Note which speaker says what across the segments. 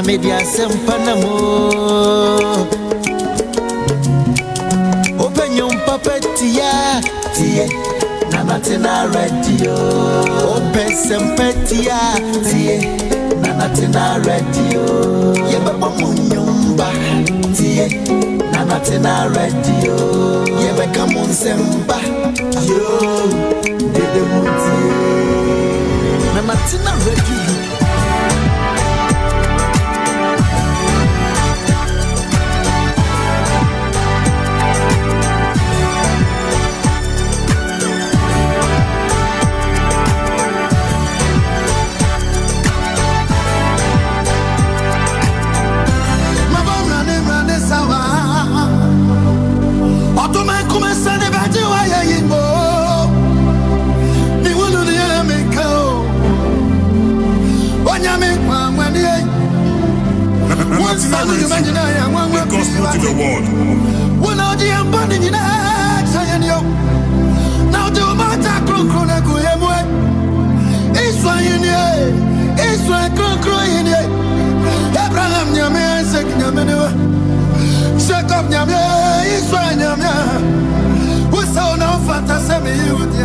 Speaker 1: media sempanamo. Open your papetia, tie, nanatina radio. Open sempetia, tie, nanatina radio. Yeba munyumba, tie, nanatina radio. Yeba kamun semba, yo, dede muti, nanatina radio.
Speaker 2: The gospel to the world.
Speaker 3: When I am burning in now do matter crocona kuemwe. Israel crocroine. Abraham Yame, Jacob Yame, Israel Yame. We saw no fantasy youth.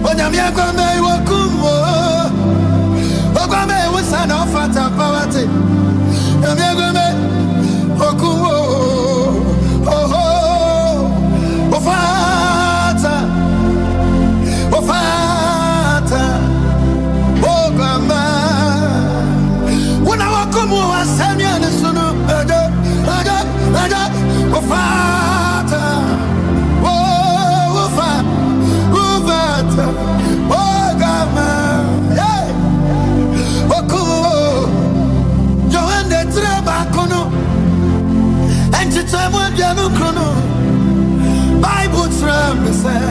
Speaker 3: When Yamia Kwame Wakumo, Okwame was an offer poverty. Bible tram say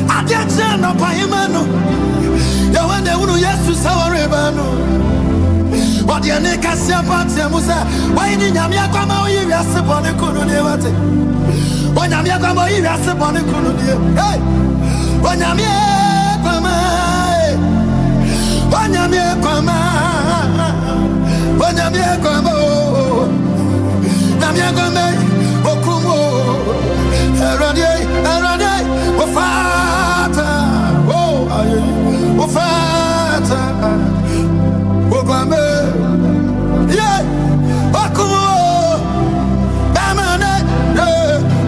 Speaker 3: I get no paimano. Ya wende unu Yesu sawarebano. Wadi aneka siapati musa. Waini nyamia kwa maoyi vyase pone kunu ni wate. Wanyamia kwa maoyi vyase pone kunu ni. Hey, wanyamia kwa ma. Wanyamia kwa ma. Wanyamia kwa ma. Namia kwa ma. Okumo. Erade, wafata, wafata, wafame, yeah, okumo, damane,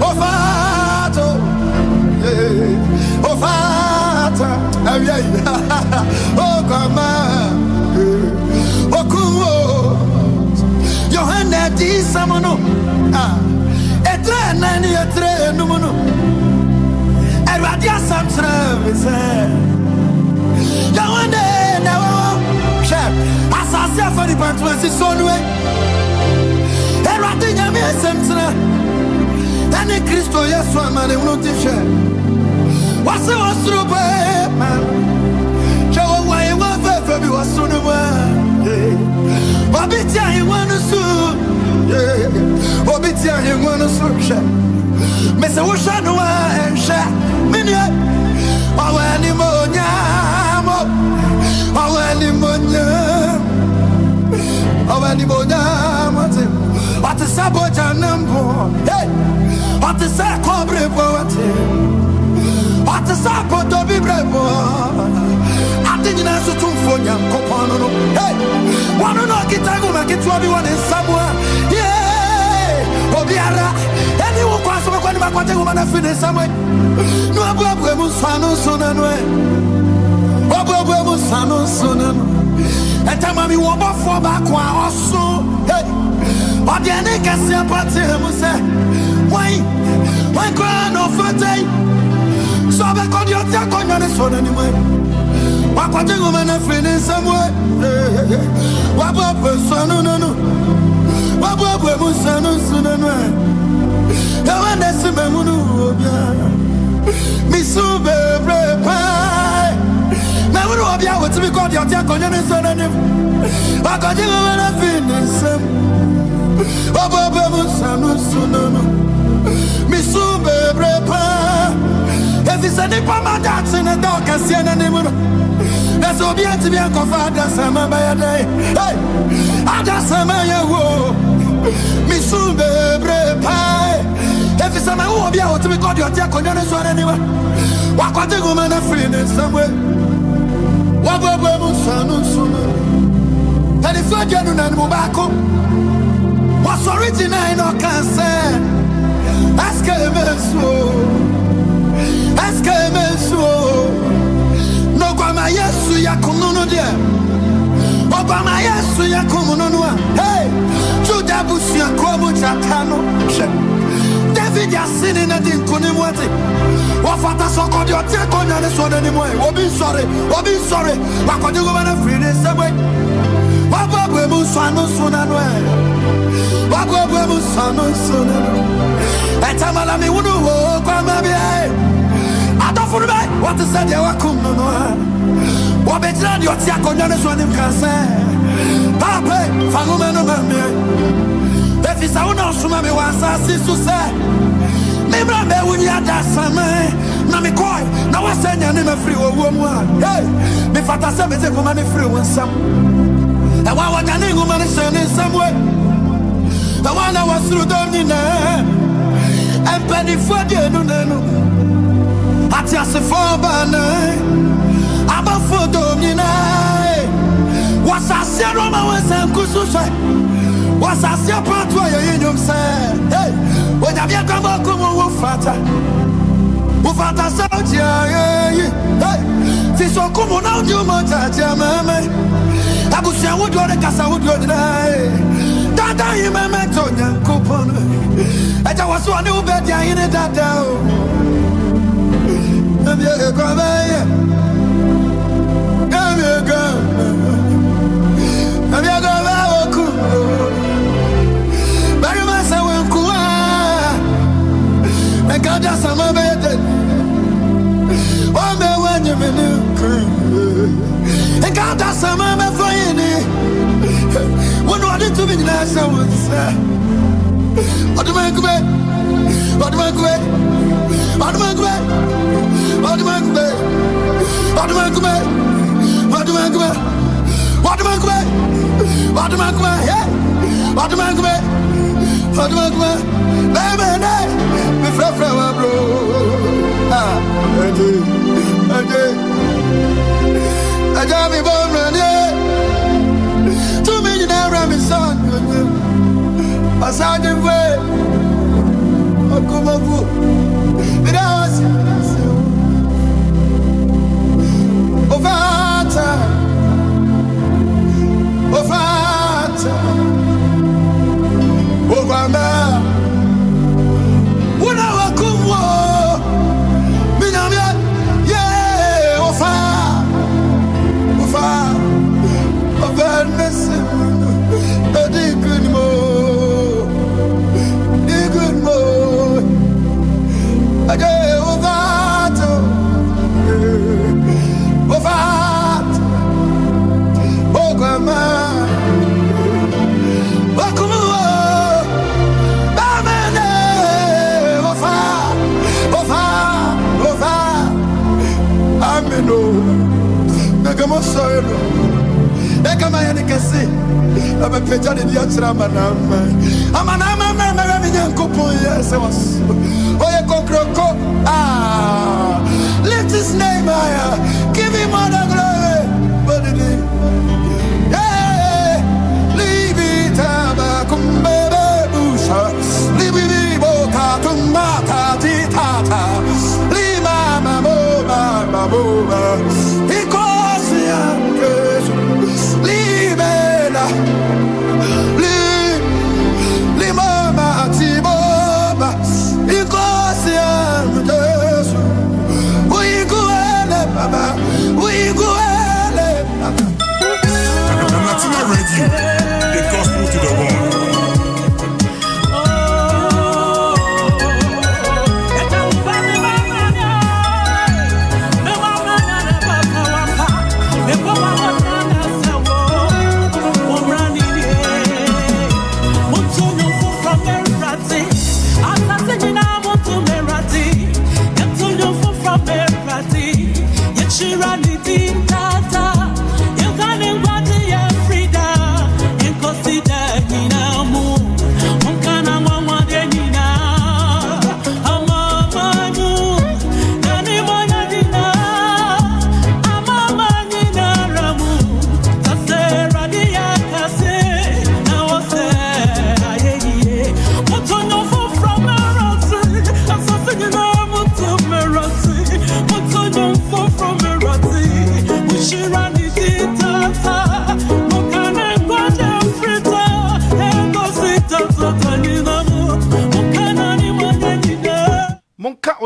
Speaker 3: wafata, wafata, okama, okumo, Yohane di samono, etre nani etre numano. Radia Samsung, Yawande, no, chef, Assassin for the Pantwas is on way. Radia Samsung, and the Christo, yes, one man, and no t-shirt. What's the most true, man? Show why you want to was soon away. Obitia, you want to sue, Obitia, you want to sue. Mesa Ushanua and Sha Minia our Limonia what is Saboja number? Hey, what is a cobre poverty? What is a pot of Bibrebo? I didn't answer to phone young Copano. Hey, one of our Kitago make it to everyone in somewhere. Yeah, Obiara. Anyone cross over when I'm going to finish somewhere. No, Abu Musano Sonanwe. Abu Musano Sonan. And Tamami Wamba for back one also. Hey, but the Anika Siapati Musa. Why grand of a day? So I got your tack on your son anyway. What got you when I finish somewhere? Wabu Sonano. Wabu Musano Sonanwe. I want to see my munu, Missube, pie. Now, what have you to be called your tack on your son? I got you when I finish him. Babu Sanu, Missube, pie. If it's any pama that's in the dark, I see an animal. so bien to be a confada sama by a day. Hey, Ada sama ya wo. Misumbe bre pai. If it's a man who will be able to be called your jack on your son anyway. What got the woman a friend in some way? What will son sooner? And if I get on Mubako, what's original in our cancer? Ask him so. No, Grandma, yes, you are coming there. Obama, yes, you are coming on. Hey, Judah Bush, you are coming to David, you are sitting at the Kunimwati. What for the so called your take on this one anymore? We'll be sorry. What could you go on a free this away? What will we son soon and way? What will we son soon? And Tamala me would walk on my way. I don't forget what to say. You are coming on. What better your take on this one can say? Papa, Faguman, if it's our nose, Mammy was asked to say. Remember when you had that summer? Namikoi, now I send your name a free woman. Hey, if I tell me the woman free one some. And why was any woman in some way? The one I was through Domina and penny for the no. At just a 4-banner, I'm a for Domina. Was I said, Roma was a Kususha? Was I said, part where you say, hey, when I'm your come up, Fata. Ufata Saudi, hey, this will come on out, you must have mamma. I would say, would you want to cast would you die? That I am a mentor, coupon. And I was one who bet in it that down. I'm your conveyor. I'm your girl. I'm your girl. Very much I will go. I got just some of it. One day when you're in I got that some of my friend. One wanted to be nice, I would say. What do I go back? What do I go back? What do I go back? What do I go back? What do I go back? What do I go back? What do I go back? What do I go back? Yeah. What do I go back? What do I go back? Baby, me fra bro. Ah, I got me born running. 2 million around me son. I saw the way. I come up with us. Ovata. Obama. Una wakumwo. Minamia. Yeah, ofa. Ofaness. The good mo. Again, Ovata. Obama. I'm a picture in the Atramanama. I'm an Amman, yes, I was. Ah, lift his name higher, give him all the glory. But it is, hey, leave it, Tabakum, baby, Busha, leave it, Bota, Tumata, Tita, Lima, Maboba, because leave it.
Speaker 2: Natina Radio, the gospel to the world.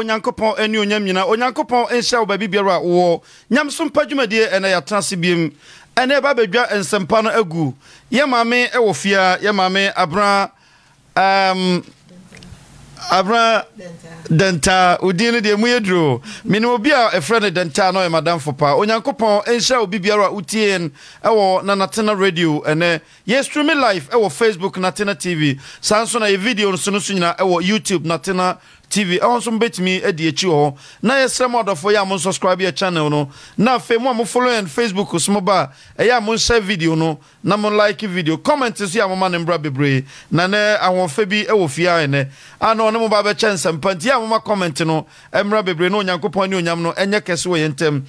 Speaker 4: onyankopon eni onyam nyina onyankopon enhya wo babi biara wo nyam so mpadwumadie ene ya transibiem ene ba badwa ensempa no agu ye maame e wo fia ye maame Abra Denta udini de muyedro mini obi a efrene Denta no e madam fopa onyankopon enhya obi biara utien ewo na Natena radio ene ye stream live ewo Facebook Natena TV sanso na ye video no so nyina ewo YouTube Natena TV also betimi edi echi ho na ye srem odofo ya mo subscribe your channel no na fe mo follow and Facebook smo ba e ya mo share video no na mo like video comment so ya mo ma nembra bebre na ne awon fa bi e wo fia ene ano ne mo ba be chance mpanti ya mo ma comment no emra bebre no onyankopon ne onyam no enye kese wo yentem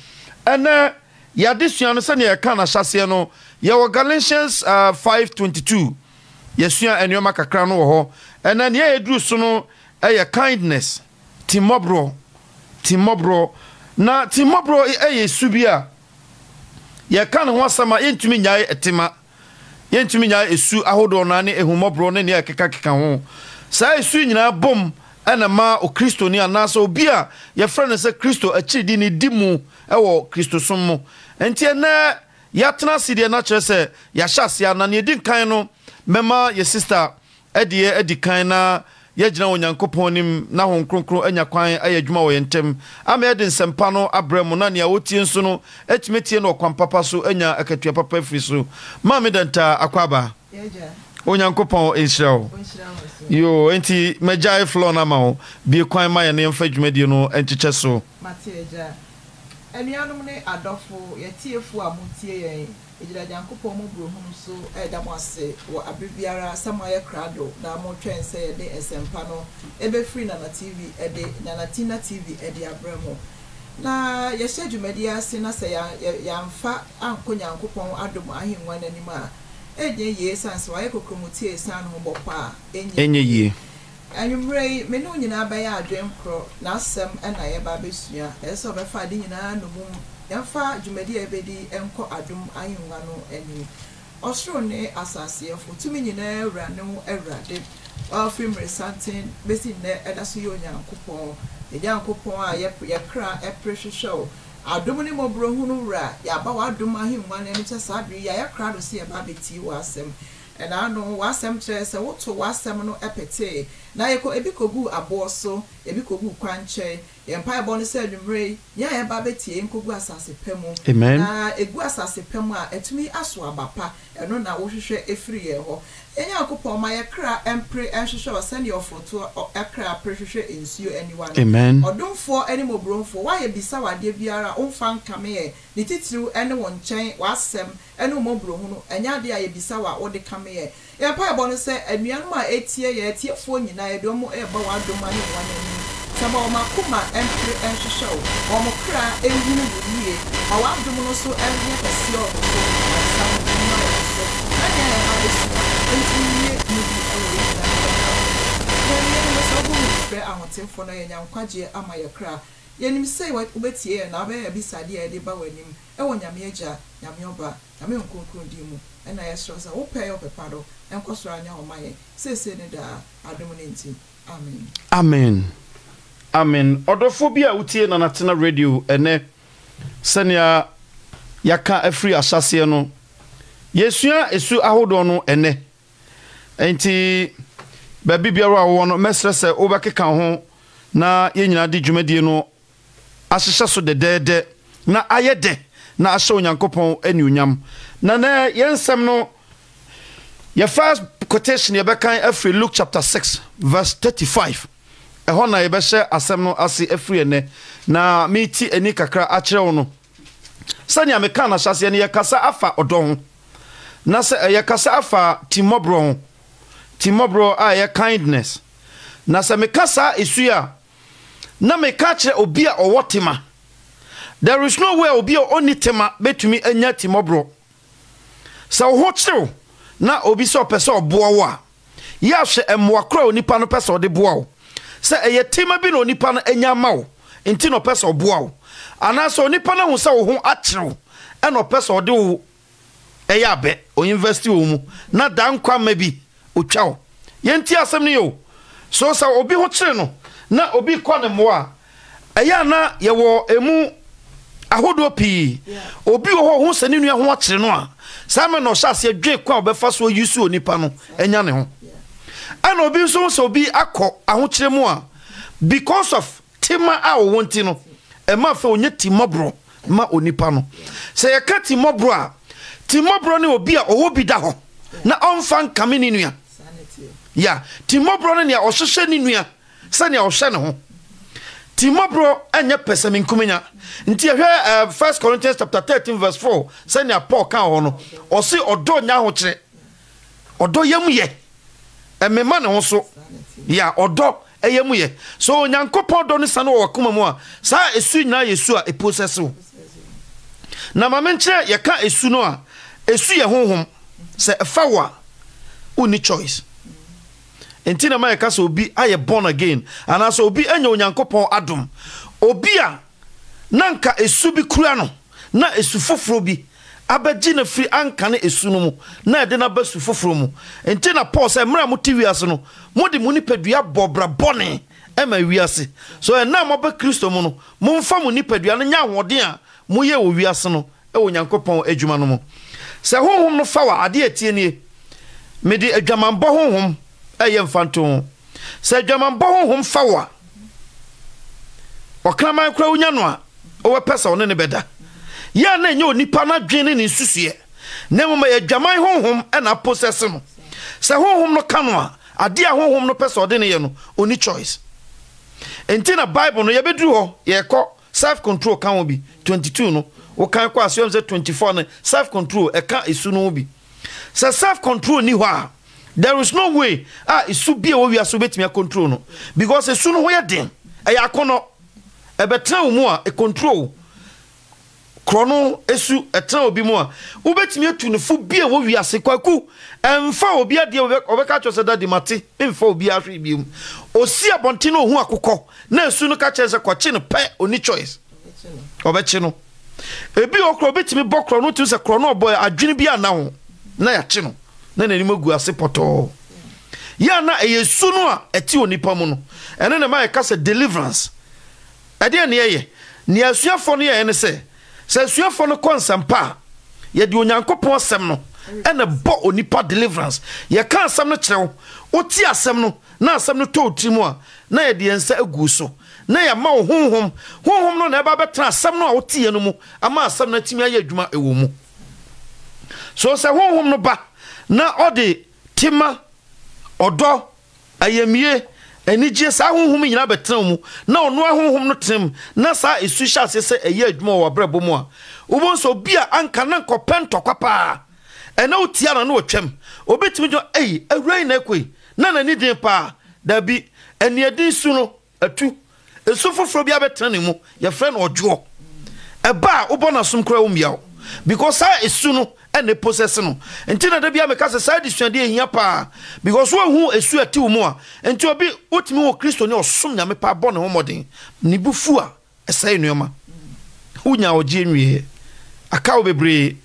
Speaker 4: ene ya desua no se ne ye kan na hyase no ye wo Galatians 5:22 yesua enyo kakra no wo ho ene ne ye edru so no eye kindness timobro na timobro eye subia ye kan ho asama yentumi nyae etima yentumi nyae esu ahodo na ne ehumobro ne ne keka ho sa esu nyina bom ana ma o Kristo ni anasa obi a ye frene se Kristo achidi ni dimu ewo Kristo sommo enti na ya tena sidie na kire se ya hyase ana ne din kan no mema ye sister edi kan na yegyina onyankopon nim na hon kronkron anya kwan ayadwuma wo yentem ama edi nsempa no abremu na ne awotie nso no etimetie no kwan papa so anya akatua papa firi so ma me danta akwaba yeja onyankopon enhyirawo yo enti megyae floor na ma ho bi kwan ma ye ne mfa dwumadie no enkyekye so
Speaker 5: mateja enianum ne adofo yetiefu amutie yen ejira jankopon mo bro hu so da mo ase wo abibiara samaye krado na mo twen se ye de esempa no ebe free na TV ede na Natena TV ede abramo na ye hyedumedia ase na se ya mfa anko nyankopon adom ahenwa nanim a enye ye sanse wa ye kokromutie san ho bopa enye
Speaker 4: ye
Speaker 5: anyumrei me no nyina ba ya adwenkro na asem na ye ba besua eso be fa de nyina no mum yamfa dwumadi ebedi enko adom ayenwa no ani osro ne asase efo tumi nyina ewra ne ewrade afrim resanten besi ne edaso yo nyankopon nyankopon a ye kra eprehwehwe adom ne mobro hunu wra ya ba wa adom ahenwa ne nche sadri ya kra do se ye ba beti wa asem and I know wasem chese woto wasem no epete na yeko ebikogu aboso ebikogu kwanche yempa ebo ne se dwumre nya ye ba betie nkogu asase pemu na egu asase pemu a etumi aso abapa eno na wo hwehwe efiri ye ho enya akopon ma ye kra empre enhwehwe osane ofoto ekra prehwehwe ensio anyone odumfo eni mobronfo wa ye bisa wade biara omfa nkame ye ne titiru ene won chen wasem ene mobronhu no enya de a ye bisa wa wo de kame ye yempa ebo ne se anuanum a etie fo nyina ye domo e ba wa doma ne wanani sama o makuma empre enhwehwe o mo kra ehunu buye awa dom no so enye kase o so for no young kwaje ama ye kra yenim say what ubetie na be bisade e de ba wanim e wonya meja nyame oba nyame nkonkron di mu e na ye sro sa wo pay your papa do enkoso anya o maye sese ne da adom ne nti amen odofo bia utie na Natena radio ene senia yaka afri asase no yesua esu ahodo no ene enti baby biara wo no mesre se obekeka ho na yenyina de dwumadie no ahyehye so de na ayede na ahye onyankopon aniunyam na yensem no your first quotation ye bekan afri Luke chapter 6 verse 35 ehona na ye behye asem no ase afri ene na meti ani kakra akire wo no sanya meka na hyase ne ye kasa afa odon na se ye kasa afa timobro a ye kindness na se me kasa esuya na me ka kire obi a owotima there is no way obi a onitema betumi anya timobro sa ho kire na obi so pese oboa wo a ya hwe emwakra onipa no pese ode boa wo se eye tema bi no onipa no anya ma wo enti no pese oboa wo ana so onipa na hu se wo ho akire wo e no pese ode wo eya be o university wo mu na dan kwa ma bi otwao yenti asem ne yo so sa obi ho kire no na obi kwa ne moa
Speaker 4: ɛyɛ na yɛwɔ emu ahodo pi obi wo ho sɛ ne nua ho akyere no a saa me no hyɛ ase dwe kwa obɛfa so yusu onipa no enya ne ho ana obi nso so obi akɔ ahokyere mu a because of tema a wo wonti no ɛma fa onye timobro ma onipa no sɛ yɛka timobro a timobro ne obi a owo bi da ho na ɔmfa nkame ne nua ya timobro ne nea ɔhyehyɛ ne nua sɛ nea ɔhwɛ ne ho timobro anya pesami nkumenya nti ehwe 1 Corinthians chapter 13 verse 4 sɛ nea Paul kan ho no ɔse ɔdɔ nya ho kyere ɔdɔ yam ye emema ne ho so ya ɔdɔ eyam ye so onyankopɔn dɔ ne sane wɔ koma mu a saa esu nyina yesu a eprocess wo na ma menkyerɛ yɛka esu no a esu ye honhom sɛ ɛfa wa uni choice enti na ma yɛka sɛ obi ayɛ born again ana sɛ obi anya onyankopɔn adom obi a nanka esu bi kura no na esu foforo bi abɛgye na firi anka ne esu no mu na ɛde na basu foforo mu enti na Paul sɛ mra mo ti wiase no mo de mo nipadua bɔbra bɔne ɛma wiase so ɛna mo ba Kristo mu no mo mfa mo nipadua no nya ahoɔden a mo yɛ wo wiase no ɛwɔ Nyankopɔn adwuma no mu sɛ honhom no fa wa ade atie nie me de adwamanbɔ honhom ɛyɛ mfanto sɛ adwamanbɔ honhom fa wa ɔkraman kura unya no a ɔwɔ pɛsa ɔne ne bɛda ya na enye onipa na dwene ne nsusuye na mmoma ya dwaman honhom na possess no sɛ honhom no ka no a ade a honhom no pɛsa ɔde ne ye no oni choice enti na Bible no yɛbɛduru hɔ yɛkɔ self control kan wo bi 22 no wo kan kɔ asɛm sɛ 24 no self control ɛka esu no bi sɛ self control ni hɔ a there is no way esu bi a wo wi aso betimi control no because esu no ho yɛ den ɛyɛ akono ɛbɛtena wo mu a e control krono esu ɛtena obi mu a wo betimi atu ne fu bi a wo wi ase kwaku ɛmfa obi ade obɛka kyerɛ sɛ dadi mate ɛmfa obi ahwe bi mu osi abɔnte no hu akokɔ na esu no ka kyerɛ sɛ kwakye no pɛ oni choice obɛkye no ebi okro betimi bɔ krono tu sɛ krono boy adwene bi ana ho na ya kye no na nanim agu ase pɔtɔ ya na eyesu no a ɛti onipa mu no ɛne ne ma yɛ ka sɛ deliverance ɛde ne yɛ ne asuafo no yɛ ne sɛ asuafo no konsampa yɛ de onyankopɔn asɛm no ɛna bɔ onipa deliverance yɛ ka asɛm no kyerɛw oti asɛm no na asɛm no tɔ timu a na yɛ de yɛnsa agu so na yɛ ma wo honhom no na ɛba bɛtena asɛm no a wotie no mu ama asɛm no atimi ayɛ adwuma ɛwɔ mu so sɛ honhom no ba na ɔde tima ɔdɔ ayamie enije saa honhom nyina betena mu na ɔno honhom no tem na saa esu hyase sɛ ɛyɛ adwuma wɔ brɛbɔ mu a wobonso bia anka na nkɔpɛntɔ kwapa ɛna wotia na wɔtwam obetimi jo awrai na ekoi na nani den pa dabi eniadin su no atu esu foforo bia betena ne mu ye frɛ no ɔdwo ɛba wobɔ na som kra wo miaw because saa esu no ene possess no enti na da bia meka sɛ saa disuade ehia pa because wo hu esu ati wo mu a enti obi wotimi wo Kristo ne osom nyame pa bɔ ne homoden ne bufu a ɛsɛe nuoma wonya ogye nwie aka wo bebre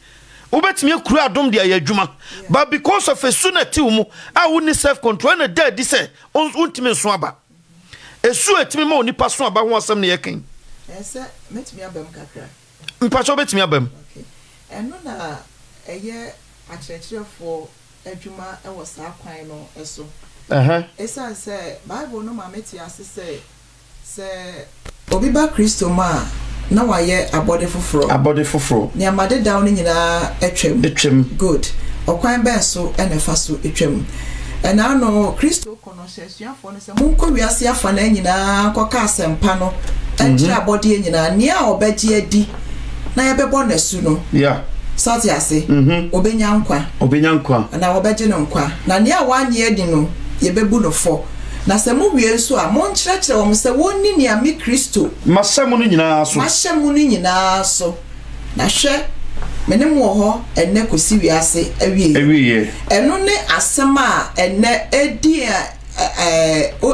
Speaker 4: wobetimi akura adom de ayɛ adwuma but because of esu na ati wo mu a wo ni self control na da di sɛ wontimi nso aba esu atimi ma onipa so aba ho asɛm ne yɛken
Speaker 5: ɛsɛ metimi abam kakra
Speaker 4: mpacho betimi abam
Speaker 5: ɛno na ɛyɛ akyerɛkyerɛfoɔ adwuma ɛwɔ saa kwan no ɛso ɛsan sɛ Bible no ma meti ase sɛ obi ba Kristo ma na wayɛ abɔde foforo ne amade down no nyinaa atwam good ɔkwan bɛn so ɛna fa so atwam ɛna no Kristo kɔno hyɛsuafoɔ no sɛ monkɔ wiase afa na nyinaa kɔka asɛmpa no ɛnkyerɛ abɔde nyinaa nea ɔbɛgye adi na yɛbɛbɔ n'asu no sati ase obenya nkwa na obegye no nkwa na nea wanye adi no yebebu no fo na sɛ mo wie nso a mo nkyerɛkyerɛ wɔn sɛ wonni nea me Kristo
Speaker 4: masɛm no nyinaa so na hwɛ menem wɔ hɔ enne kosi wiase awie ɛno ne asɛm a enne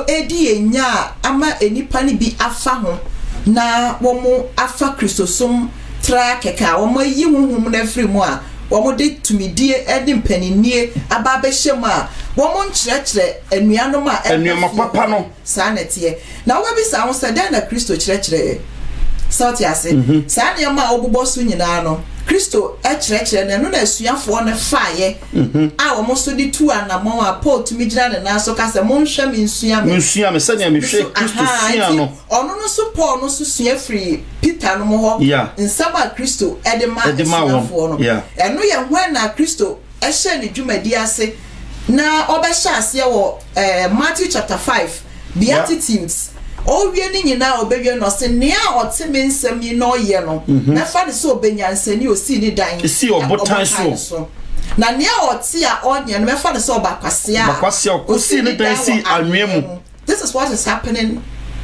Speaker 4: edi enya ama enipa ne bi afa ho na wɔn afa Kristo som tra keka wɔn yi honhom na firi mu a
Speaker 5: wɔn de tumidie ɛde mpanyinnie aba abɛhyɛ mu a wɔn nkyerɛkyerɛ nnuanom a
Speaker 4: nnuama papa no
Speaker 5: saa nɛteɛ na wɔbɛbisa ho sɛ dɛn na Kristo kyerɛkyerɛ sɔɔte ase saa nneɛma a wɔbobɔ so nyinaa no Kristo ɛkyerɛkyerɛ na ɛno na asuafoɔ no faayɛ a wɔn so de tu anamɔn a Paul tumi gyina ne nan so ka sɛ monhwɛ me nsua me
Speaker 4: sɛnea mehwɛ Kristo sua no
Speaker 5: ɔno no so Paul no so sua firi Peter no mo hɔ nsɛm a Kristo ɛde ma asuafoɔ no ɛno yɛ hwan na Kristo ɛhyɛ ne dwumadi ase na ɔbɛhyɛ aseɛ wɔ Matthew chapter 5 Beatitudes owie ni nyina obewie no se nea ɔte me nsɛm yi no yɛ no na fa de so obenyansani osi ni dan
Speaker 4: si obotan so
Speaker 5: na nea ɔte a ɔnyɛ no mɛfa de so
Speaker 4: ɔbakwasea osi ni dan si anwea mu.
Speaker 5: This is what is happening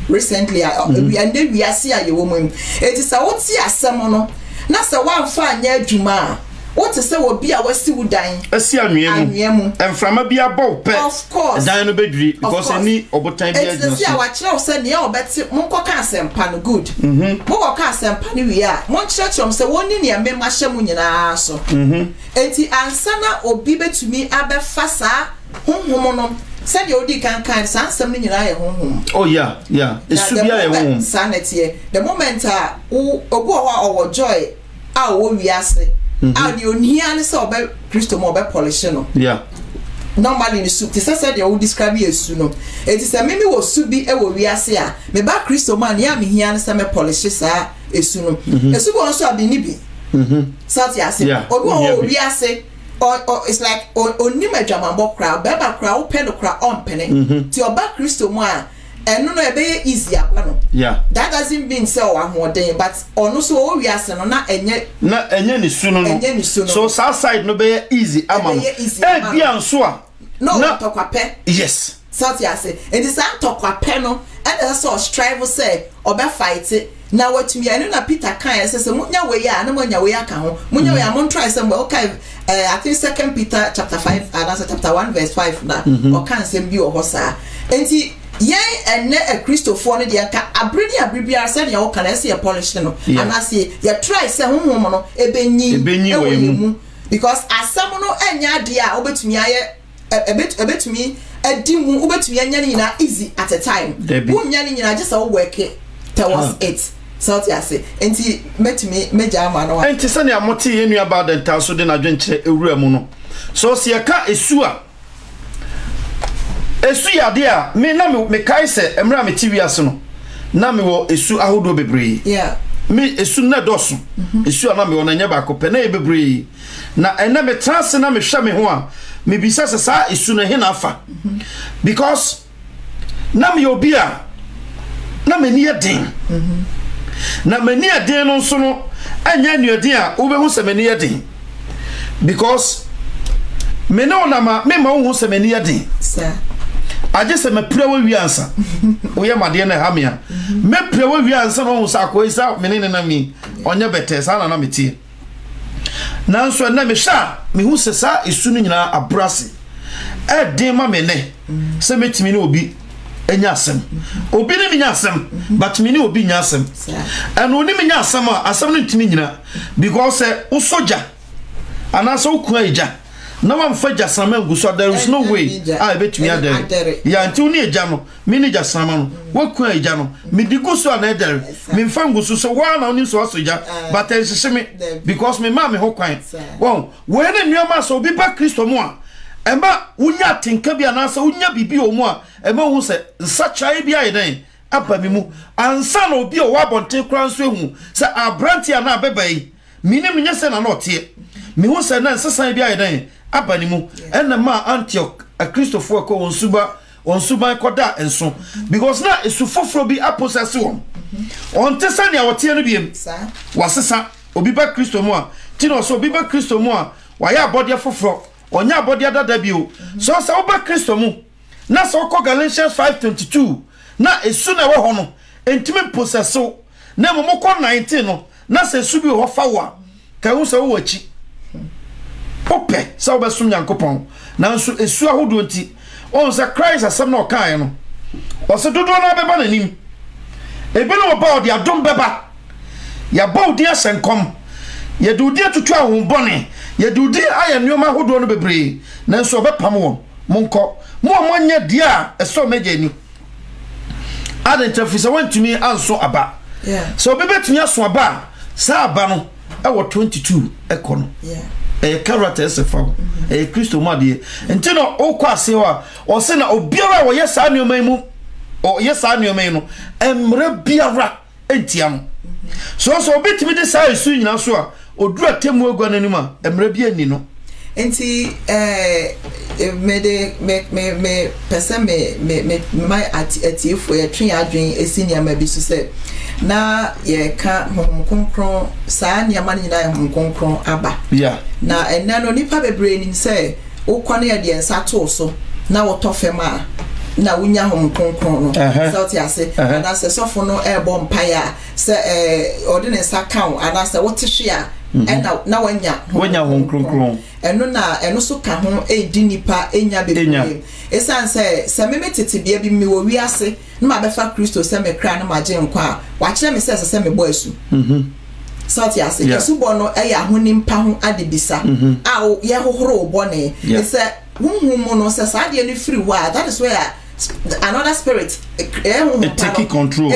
Speaker 5: recently and we are see a woman it is a wote asɛm no na sɛ wanfa anya adwuma what to say will be a wasi wudan
Speaker 4: asi anwea mu emframa bi abɔ pɛ
Speaker 5: of course
Speaker 4: dan no bedwiri because any obotan bi
Speaker 5: agina so a wakyerɛ sɛ nea obɛte monkɔ ka asɛmpa no good monkɔ ka asɛmpa no wi a monkyerɛkyerɛm sɛ wonni nea mema hyɛ mu nyinaa so enti ansa na obi betumi abɛfa saa honhom no said you di kan san something nyina ye honhom
Speaker 4: oh yeah esu bia ye honhom
Speaker 5: sanity the moment a obu o joy a wo wiase a the onhia ne se obe Kristo mo obe polish no normally in soup this said you describe esu no it is a mimi wo su bi e wo wiase a me ba Kristo man ya me hia ne se me polish sa esu no esu bo so abi ni bi sati ase obu o wiase or it's like onim adwamabɔ kra beba kra wo pɛ no kra on pene ti oba Kristo mu a eno no ebe easy aba no that doesn't mean say o ahoden but ono so o wiase no na enye
Speaker 4: ni su no so south side no be easy ama no e bia nso a
Speaker 5: no tokwape
Speaker 4: yes
Speaker 5: south yase it is an tokwape no and that's so strive say obe fight na watumi anu na Peter kan say munya we ya na munya we aka ho munya we am try say okay I think 2 Peter chapter 5 and chapter 1 verse 5 na o kan say bi o ho sa enti yen enne a Christopher no de aka abribia say na o kan say polish no and I say you try say honhom no ebenyi mu because asam no enya de a obetumi aye ebetumi adimu obetumi anya ni na easy at a time munya ni nyina just a work towards it so ti ase enti metumi meja ama no
Speaker 4: enti se ne amote yenu about the tal so de na dwenkyere ewura mu no so se ka esu yade a me na me kai se emra me ti wiase no na me wo esu ahodo bebre me esu na doso esu na me wona nya ba ko pe na e bebre na ena me trance na me hwa me ho a me bisa se sa esu na he na afa because na me obi a na me ni eden na mani eden no so no anya nuaden a wo be hu se mani eden because me no na me ma hu se mani eden sir aje se me prawo wiansa wo ye made na ha me a me prawo wiansa no hu sa ko isa me ne na mi onye bete sa na me tie na nso na me sha me hu se sa esu no nyina abrase eden ma me ne se metimi ne obi enya asem obi ne nya asem but me ne obi nya asem and oni me nya asem a asem no ntimi nyina because usoja anasa ukua eja na wa mfa ja sama guso there is no way I betumi adere ya nti oni eja no me ne ja sama no wakua eja no me di guso na edere me mfa guso so wa na oni so asoja but ehye me because me ma me ho kwan won we ne nnuama so obi ba Kristo mu a ema unya tinka bia na sa unya bibi o mu a ema hu se nsachae bia yeden aba mi mu ansa na obi o wabonte kran so ehu se abrantia na abebai minim nya se na na otie mi hu se na nsasan bia yeden aba ni mu ena ma Antioch a Christopher ko onsuba koda enso because na esufoforo bi aposese won on tesa ne awotie no biem wasesa obi ba Kristo mu a ti no so obi ba Kristo mu a waya abode foforo onya abode dada bio so sa oba Kristo mu na so ko Galatians 5:22 na esu na we ho no entime possesso na momoko 19 no na se su bi ho fa wa ka hu se wo achi ope sa obesum Nyankopon na nso esu ahodo nti on se Christ asem na okan no o se dodo na beba nanim ebe no oba odi adom beba ya ba odi asenkom ye do dia tutu ahombone ye do dia aye nneoma hodo no bebre nanso obepam won monko mo amanya dia eso megani adentrafisa wantumi anso aba so bebetumi aso aba sa aba no e wo 22 ekono character sefa Kristo made ntino okwase wa o se na obiara wo yesa nneoma mu o yesa nneoma no emre biara entia no so obetumi de sa esu nyina so a odura temu agwa nanim a emre bia ni no
Speaker 5: enti me pesa me my atiefo ye twen adwen esinia ma bi so se na ye ka honkonkron saa niama nyina ye honkonkron aba na enna no nipa bebre nim se ukwane ye de ensa to so na wotofema na wunya honkonkron no sauti ase na se sofo no ebo mpaya se odine sa kan ana se wotehwe a na wanya honkonkron eno na eno so ka ho edi nipa enya bebre esan se me metete bia bi mi wo wi ase na ma befa Kristo se me kra na ma je nkwa wa kire me se me bo asu sauti ase asu bo no eya honi mpa ho adebisa a ye hohoro bo ne se hunhum no se sa de ni free wa that is where another spirit
Speaker 4: take control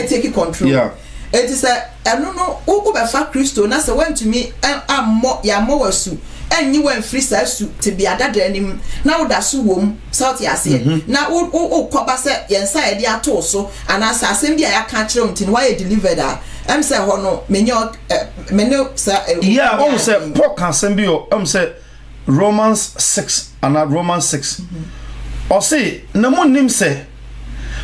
Speaker 5: it is eno no wo befa Kristo na se wantumi ammo ya mo wasu enyi wan free sa su te bia dada anim na wo da so wom sauti ase na wo koba se yensa ye dia to so ana sa asem bia ya ka kire unti why delivered am say ho no menyo sa
Speaker 4: o say Paul kan asem bi o am say Romans 6 ana Romans 6 o say na mo nim say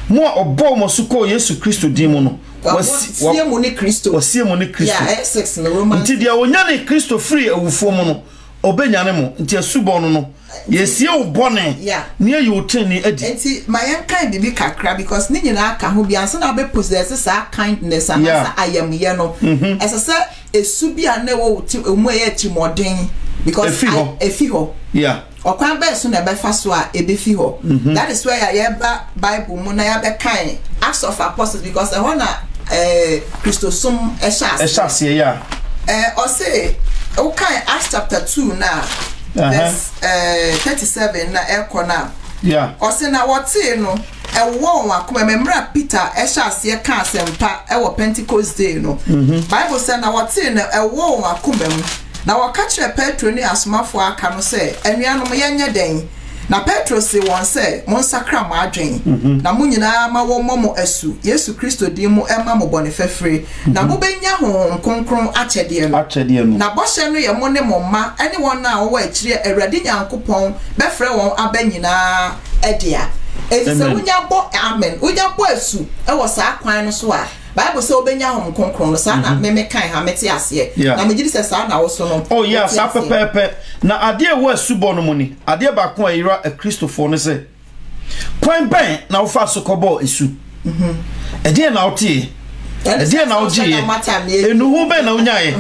Speaker 4: mo obo mo suko Yesu Kristo din mo no
Speaker 5: wasie mo ni Kristo yeah 6 na Romans
Speaker 4: nti dia wonya ni Kristo free awufo mo no obenya ne mo nti asubo no yesie wo bone ne ye oteni adi
Speaker 5: nti mayan kind bibi kakra because ni nyina aka ho bia so na be possess sa kindness and ayam ye no esese esu bia na wo emu ye timodin because efi ho okwan be so na be fa so a ebe fi ho that is where ya ba Bible mu na ya be kind Acts of Apostles because e ho na Christosum
Speaker 4: eshase
Speaker 5: or say okay Acts chapter 2 now verse 37 na ekona or say na what no ewo akoma memra Peter eshase ka asempa ewo Pentecost day no Bible say na what no ewo akoma mu na wakachire Petro ni asomafo aka no se anuanom yenye den na Petro se won se mon sakra ma adwen na mo nyina ma wo momo asu Yesu Kristo din mu ema mo bone fefre na mo benya ho konkron achede no na boshe no ye mo ne mo ma ene won na wo akire Awurade Nyankopon befre won abanyina edia se unya bo amen unya bo asu e wo sa kwan no so a Bible say obenya hom konkron no sa na me kan ha mete ase na me gidi se sa na wo so no
Speaker 4: oh yeah sa pepepe na ade wo asubo no mu ni ade ba ko ayira a Christopher no se kwan ben na wo fa so kobo esu ade na wo tie ade na wo gie enu hu ben na wo nyae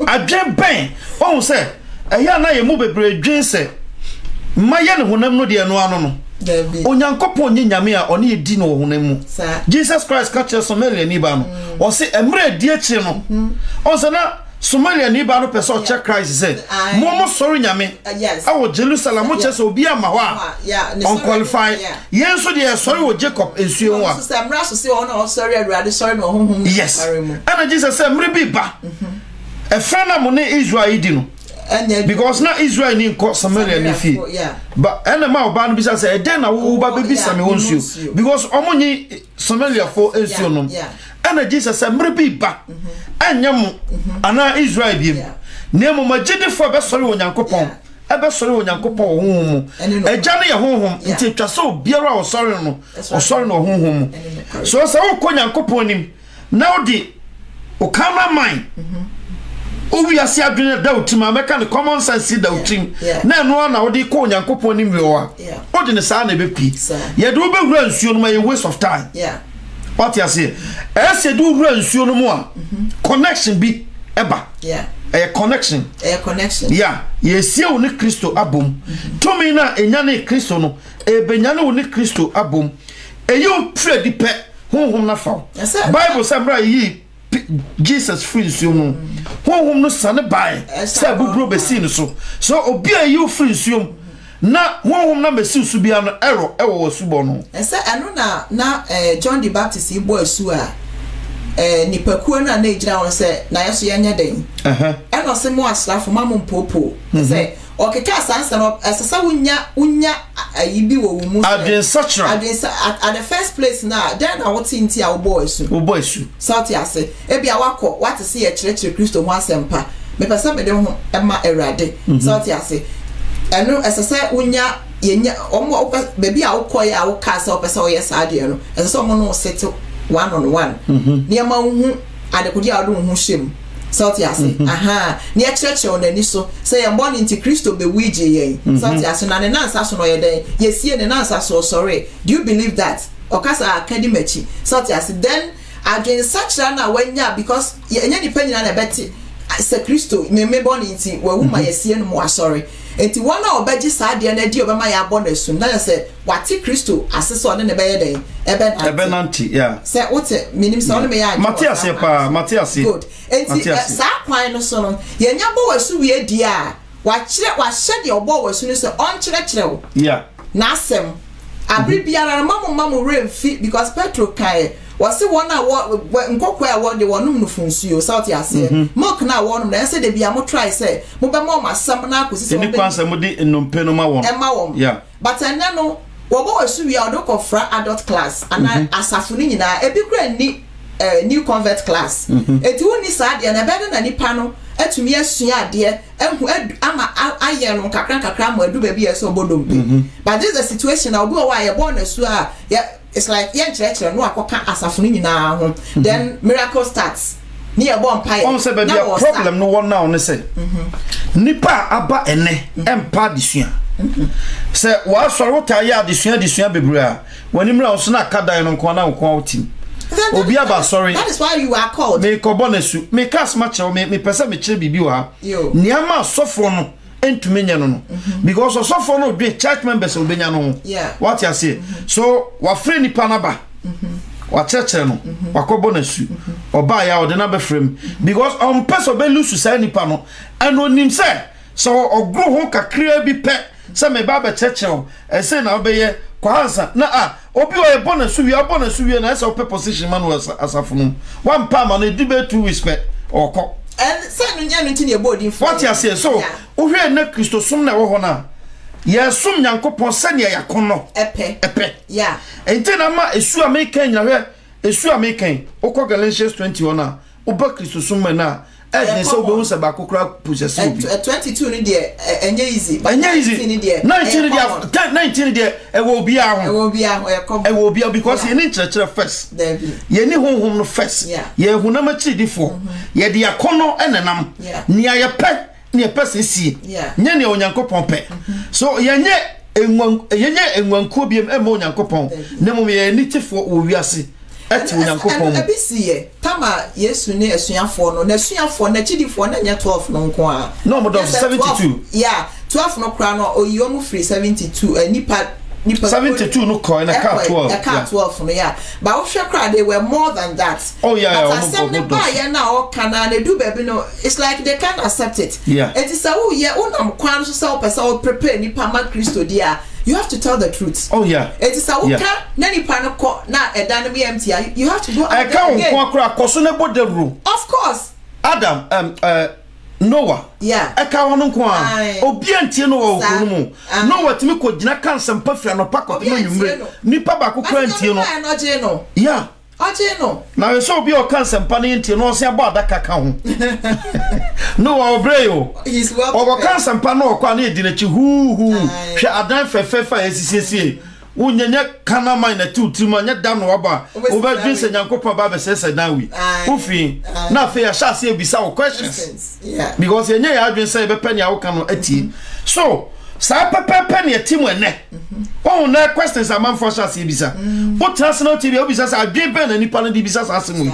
Speaker 4: adwen ben o se eya na ye mu bebre dwen se maye ne honam no de no ano no Onyankopon nye nyame a one edi no honam mu Jesus Christ catch Somalia ni ba no o se emre di echi no o se na Somalia ni ba no person check Christ say momo sorry nyame awo Jerusalem mo che so obi ama ho a on qualify yen so de sorry wo Jacob ensuo wa
Speaker 5: so emra so se ono sorry Awurade sorry no honhom
Speaker 4: yes and Jesus say emre bi ba e frana mo ne Israel di no because now Israel ni ko Samaria ni fi but enema oba no bisa say den na wo ba be bisa me wonsuo because omonyi Samaria for ensuo no and Jesus say mre bi ba anyam ana Israel bi na mo magide for be sori Onyankopon e be sori Onyankopon honhom eja ne ye honhom nti twase obiara o sori no honhom so say wo ko Onyankopon nim na wo di o camera mind owi ase adwene da utima meka ne common sense da utim na eno na wo di ko Onyankopon nim wewa o de ne sa na be pi ye de wo be wura nsuo no ma ye waste of time what you say ese do wura nsuo no mu a connection bi eba a connection ye sie wo ne Kristo abom to me na enya ne Kristo no e benya ne wo ne Kristo abom e yo pray di pe honhom na fa Bible say bra yi Jesus free nsuo no honhom no sane bae say bubro besi no so obi a you free nsuo na honhom na besi su bia no error ewo wasubo no
Speaker 5: say eno na John the Baptist ibo asu a nipakuo na ejira won say na yeso yenye den eno se mo asrafo mamon popo say okeka asansa no esesa unya ayibi wo mu
Speaker 4: at
Speaker 5: the first place na then na what inti a wo asu south ase e bia wakọ what see ye kire Kristo ho asempa me pesa me de ho ema erade south ase eno esesa unya yenya omo baby a wokoye a woka se opesa oye saade no esesa omo no settle one on one niema hu adekodi a do hu shem South Yase, ni church on the so say I'm born into Christo be wije ye. South Yase na ne nansa so no ye den. Yes ye ne nansa so sorry. Do you believe that? Okasa academy South Yase then again such na wenya because ye ni penina na beti se Christo me born into we woman yes ye no mo sorry. Enti one na obeji saade na di obema ya born asum na say wati Christo aseso ne be ye den
Speaker 4: ebe nanti yeah
Speaker 5: say what minim say on me ya
Speaker 4: Matthias
Speaker 5: good enti sa kwan no so no ye nya bo wasu wie di a wa hye de obo wasu no so on kire
Speaker 4: yeah
Speaker 5: na asem abri biara mamu remfi because Petro kai wasi one a nkokwa a wo de wonum no funsuo South Yase milk na wonum na say de bia mo try say mo be mo masam na akosi
Speaker 4: so ni kwansa mo di ennompe no ma won yeah
Speaker 5: but ene no wo bo wasu wie odo kofra adult class and asafu ni nyina ebi kura ni new convert class eti woni saade na be na nipa no atumi asua ade ehu ama aye no kakra mo adu ba bi eso bodompe but this is a situation na obi o wa ye born asu a it's like yen church no akoka asafu ni nyina ho then miracle starts ni e bon pai
Speaker 4: on se be bia problem no one now ne say nipa aba ene empa disua se wa so rota ya disua bebra wani mra so na kada no nko na nko otim obi aba sorry
Speaker 5: that is why you are called
Speaker 4: me ko bonesu me kas ma che me pesa me kire bibi wa niama sofo no entumi nya no because sofo no be church members obenya no what you say so wa free ni panaba wa church no wa ko bonesu oba ya ode na be frem because on person be lusu say nipa no anonim say so ogro ho kakra bi pe say me ba be church no e say na obeye kwanza na obi o e bonesu wi na say o position man was asafunu one palm and e be 2 respect oko
Speaker 5: and say no nya no ntini e body for
Speaker 4: what you say so ohwe na Kristo sum na wo ho na ye sum nyankopon se ne yakono epe
Speaker 5: yeah
Speaker 4: enti na ma esu american nya hwe esu american okọ Galatians 21 na oba Kristo sum na e so be unsa ba kokra possess obi
Speaker 5: 22 ni de enye easy but
Speaker 4: 19 ni de 19 de e wo obi aho e wo obi because ye ni church first ye ni honhom no first ye hunama chidifo ye de yakono enenam ni ayepe ni epese sie nye ne onyankopon pe so ye nye enwanku biem e mo onyankopon ne mo ye ni tifo wo wiase eti onyankopon
Speaker 5: abisiye tama Yesu ne asuafo no na asuafo na chidifo na nya 12 no nko a
Speaker 4: no mo do 72
Speaker 5: yeah 12 no kra no oyiom free 72 nipa
Speaker 4: 72 no coin a car 12
Speaker 5: yeah 12 no yeah but we kra they were more than that
Speaker 4: oh yeah
Speaker 5: but assembly by ya na o kana na do baby no it's like they can't accept it
Speaker 4: yeah
Speaker 5: it is oh yeah unam kwan so say person prepare nipa ma Kristo dia you have to tell the truth
Speaker 4: oh yeah
Speaker 5: it is a uka na nipa no ko na edan me empty you have to go
Speaker 4: I can't ko akra koso ne bodewro
Speaker 5: of course
Speaker 4: Adam Noah
Speaker 5: yeah
Speaker 4: eka wono nko a obi antie no wo okuru mu Noah timi ko gina kansa mpafia no pakọ no nwumre nipa ba ko kra antie no yeah
Speaker 5: no
Speaker 4: na we so obi o kansa mpa ne antie no o se aba adaka ka ho Noah obreyo
Speaker 5: he's well
Speaker 4: o kansa mpa no kwa na edi na chi hu hwe adan fefefa esisiesie unyenya kana mai na tutuma nya da no waba oba dwise nyankopa ba be sese na wi ufi na fe ya sha se ebisa o questions
Speaker 5: yeah
Speaker 4: because yenya ya adwinse be pani awoka no ati so sa pepepe ne atimu ene o na questions am for sha se ebisa o transna tv obisa sa adwen be na nipa no di bisa sa asemu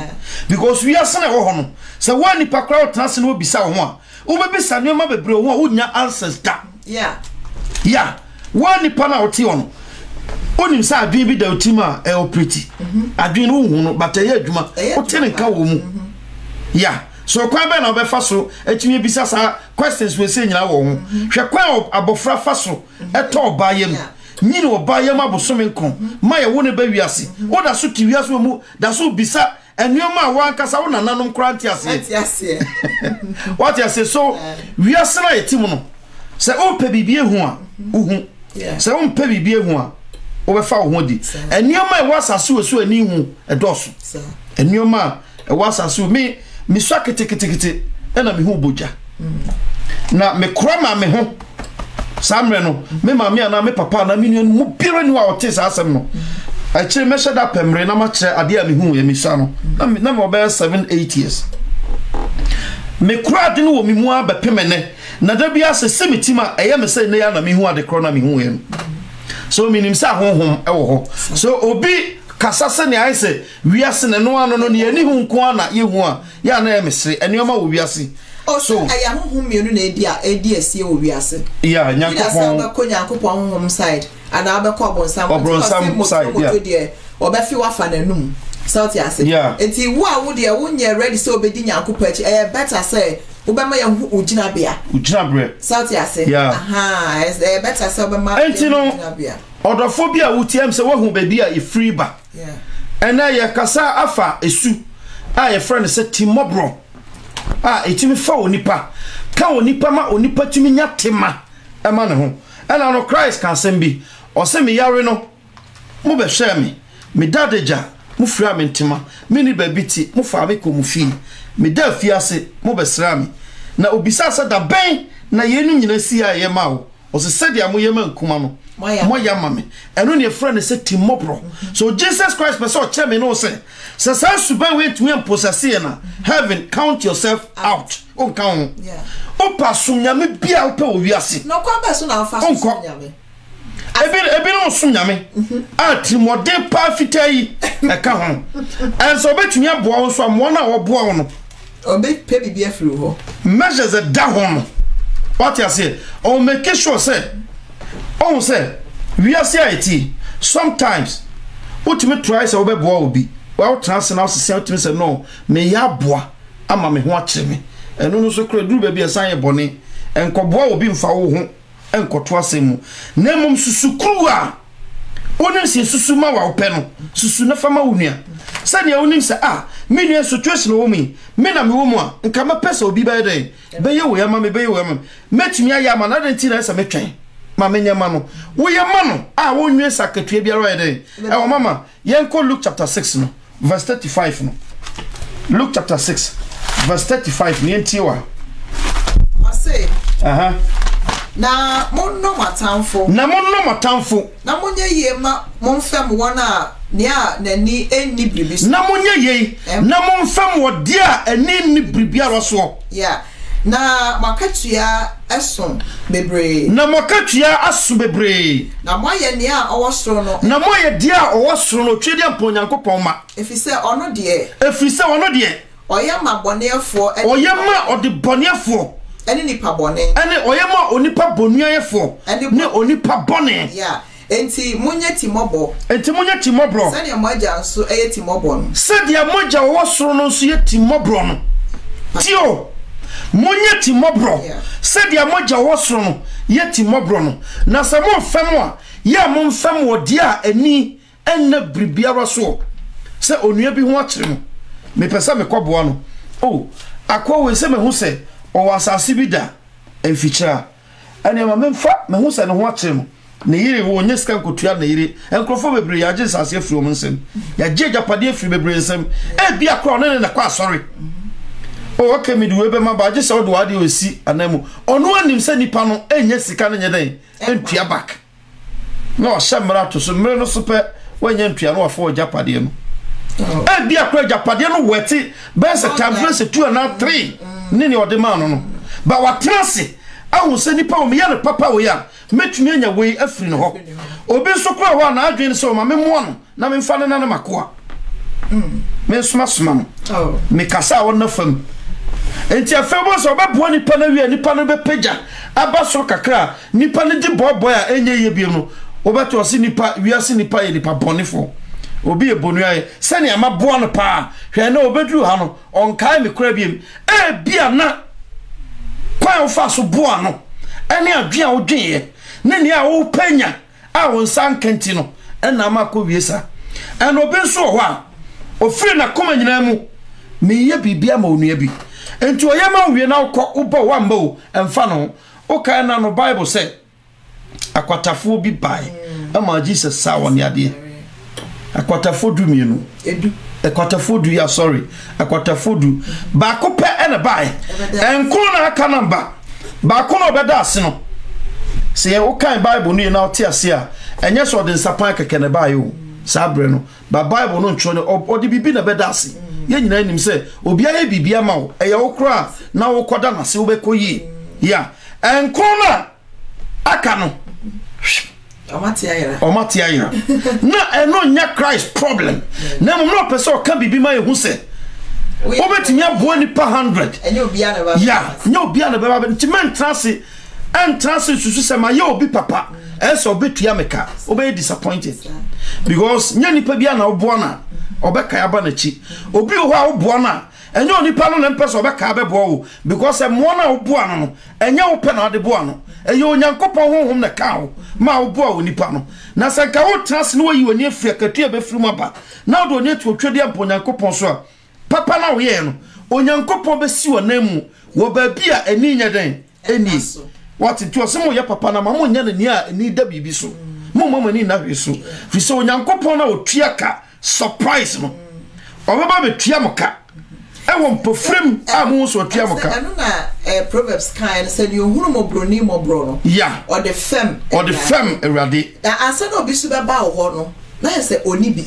Speaker 4: because we asene wo ho no se wa nipa kra o transna obisa ho a o be bisa no ma bebre ho a unya answers da yeah wa nipa na o ti ono onim sa adwen bi da otima e operate adwen no hu no but e adwuma o tene nka wo mu Yeah. So kwan be na obefa so etimi bisa sa questions we say nyina wo ho hwe kwan abofra fa so eto obayem nyina obayem abosome nkon ma ye wo ne ba wiase wo da so ti wiase mu da so bisa enuoma wa nkasa wo nananom kranti ase what you say so wiase na yetimu no se o pe bibie hu a uhu se o pe bibie hu a obefa wo ho di enuoma e wasase wo so ani hu edoso enuoma e wasase wo mi swa kete ena mi hu boja na me kroma me ho samre no me mama ana me papa na mi nunu mu biro ni wa ote sa asem no a kire me sheda pemre na ma kire ade a me hu ya mi swa no na me obe 7-8 years me kura de no wo mi mu abepemene na da bia se semitima eye me say na ya na mi hu ade krona mi hu ye so mi nim sa honhom e wo ho so obi kasase ne aise wiase ne no ano no ne ani hu nko ana ye hu a ya na emesre enioma wo wiase
Speaker 5: so aya hu mienu na edi asie wo wiase
Speaker 4: ya nyankopon
Speaker 5: ba ko nyankopon hom side ana ba ko
Speaker 4: obonsam side
Speaker 5: ya obafi wafa nanum south ase enti wo a wo de wo nye ready so obedi nyankopon achi better say obema ya hu ugina bre south ase aha better say obema ugina bia odofobia wutiem se wo hu baby a free ba ena ye kasa afa esu a ye friend se timobro etimi fa onipa ka onipa ma onipa timi nya tema ema ne ho ena no Christ kan sembi o se me yare no mo be hwe me dadeja mo fira me ntema me ni babiti mo fa me ko mo fi me da fi ase mo be sra me na obisa se da ben na ye nu nyina si a ye ma wo o se se dia mo ye ma nkuma no moya mame eno ne friend say timobro so Jesus Christ person o che me no say suban we to possess na heaven count yourself out o kan o pasum nyame bia o pe o wiase no kwa beso na fa sum nyame
Speaker 4: ebi no sum nyame a timode pa fitai e ka ho en so betumi aboa wo so am na wo boa wo no
Speaker 5: o be pe bibia free ho
Speaker 4: measures a da ho no what you say o make sure say on say we are say sometimes ultimate try say obeboa obi well transnational system say no me ya boa ama me ho akire me eno no so kra duru ba bia san ye bone enkoboa obi mfa wo ho enkoto asemu na mum susukuru a onim se susu ma wa ope no susu na fama wunua sani ya onim se me nua situation wo mi me na me wo mu a nka ma pesa obi ba dey be ye wo ya ma me be ye wo ya ma metumi aya ma na den ti na se metwen mama nyama no wo ye ma no wo nwe sakatue biara ye dey e wo mama yenko Luke chapter 6 no verse 35 no Luke chapter 6 verse 35 ni entiwa
Speaker 5: I say
Speaker 4: na
Speaker 5: monno matamfo na monye ye ma monfem wona ne a nani enni bribi
Speaker 4: na monye ye na monfem wo de a eni ni bribi aroso
Speaker 5: na makatua eson bebre
Speaker 4: na makatua asu bebre
Speaker 5: na moye ne a owosoro no
Speaker 4: na moye de a owosoro no twede amponyankopon ma
Speaker 5: efise ono de oyema bonefo
Speaker 4: oyema ode bonefo
Speaker 5: eni nipa bone
Speaker 4: eni oyema onipa bonuayefo ne onipa bone
Speaker 5: enti munye
Speaker 4: timobro
Speaker 5: sadia moja nso eye timobro no
Speaker 4: sadia moja owosoro no nso ye timobro no tio munye timobro sadia moja owosoro no ye timobro no na samo fem a ye mo fem wo de a ani enna bribiara so se onua bi ho akire no me pesa me koboa no akwa we se me hu se o wasase bi da enfichira ene ma memfa me hu se ne ho akire no ne yire wo nyeska nkotua ne yire enkrofo bebre ya je sase afiri o nsem ya je japade afiri bebre nsem bi akwa no ne na kwa sorry okay me duwe be ma ba je se odo ade osi anamu ono anim se nipa no enye sika no nye den entua back no shamra to so mre no so pe wanya ntua no afọ japade no bi akwa japade no weti be se conference 2 and 3 nini odema no ba watrase ahu se nipa o me ya papa wo ya metumi anya we afiri no ho obi so kra ho na adwen se o ma me mo no na me mfa ne na makoa me suma no me kasa wo na fam enti afebo so obaboa nipa na wi nipa no be pagya aba so kakra nipa ne di bobo a enye ye bi no obeto se nipa wiase nipa ye nipa bonefo obi ebonua sene amaboa no pa hwe na obedru ha no onkai me kura biem bia na kwa ofa so boa no ene adwea odweye ne ne a wo panya a won san kanti no ena makọ wiesa ena obi nso ho a ofiri na koma nyina mu meye bibia ma onua bi enti oyema wie na ukọ ubo wa mbo emfa no uka na no Bible say akwatafo bi bai ama Jesus sa won yade akwatafo du mienu
Speaker 5: edu
Speaker 4: akwatafo du ya sorry akwatafo du ba ko pe ene bai enko na aka namba ba ko no beda ase no se uka Bible no na ote ase a enye so de nsapan keke ne bai o sabre no ba Bible no ntro no odi bibi na beda ase ye nyina nim se obi aye bibia ma wo eye wo kra na wo koda na se wo be koyi ya enko na aka no omati ayira na eno nya Christ problem na mo no pese o ka bibi ma ehu se obetimi abo ni pa 100
Speaker 5: enye obi ana ba
Speaker 4: ya nya obi ana ba ba ntimen trase entrance susu se ma ye obi papa enso obetua meka obe disappointed because nya nipa bia na obo na obeka ya ba na chi obi ho a obo na enye onipa no na mpese obeka abebo wo because e mo na obo ano no enye wo pe na ade bo ano eye onyankopon honhom na ka ho ma obo a onipa no na se ka wo trans no yi woni afia katua be firim aba na do ne to twede ampo onyankopon so a papa na wo ye no onyankopon be si wona mu wo ba bia eni nya den eni what it was mo ye papa na mamo nya ni a ni da bibi so mo mama ni na hwe so fi so onyankopon na otua ka surprise no obeba be tua moka e won pofrem a mo so tua moka
Speaker 5: anu na Proverbs kind said you hunu mo broni mo bro no
Speaker 4: yeah
Speaker 5: or the fem
Speaker 4: erade
Speaker 5: na ansa no bi so be ba wo no na say oni bi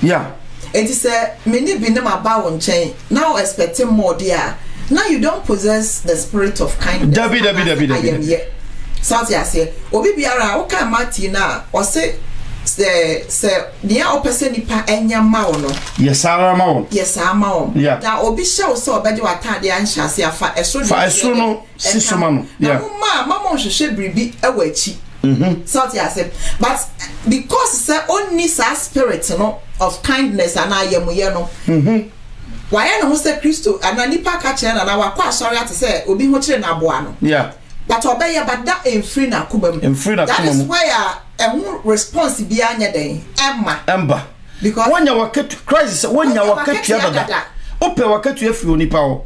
Speaker 4: yeah
Speaker 5: it is many bi na ma ba wo nchen now expecting more there. Now you don't possess the spirit of kindness.
Speaker 4: Dabi.
Speaker 5: South Asia. Obi biara o ka mati na o se dia o pese nipa enya ma wo no.
Speaker 4: Yes ama wo.
Speaker 5: Yes ama wo. Da obi hye wo se obedi watade anhye ase afa eso
Speaker 4: no sisoma no.
Speaker 5: Yeah. Mama hwehwe bribi e wa chi. South Asia. But because say only sa spirit no of kindness and ayemuye no. Why no say Christo ananipa ka kire na wakwa asori ate say obi ho kire na boa no
Speaker 4: yeah
Speaker 5: but obey but that enfree na kubam that is where a response bi anya den emba because
Speaker 4: wonya wakatu Christ wonya wakatu abada ope wakatu afi onipa wo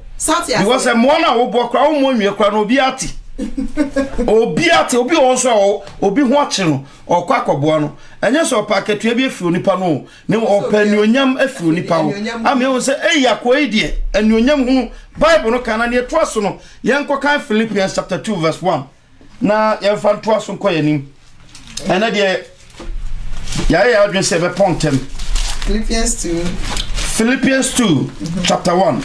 Speaker 4: because e mo na wo bo kra wo mo nwie kra no obi ate obi onso obi ho ache no okwa akoboa no enye so paketu e bi afi onipa no ne opanionyam afi onipa wo ame won se yakwa idie anuonyam hu Bible no kana ne to aso no yenko kan Philippians chapter 2 verse 1 na yenfa to aso nko yanim ena de ya adwen se be pontem Philippians 2 chapter 1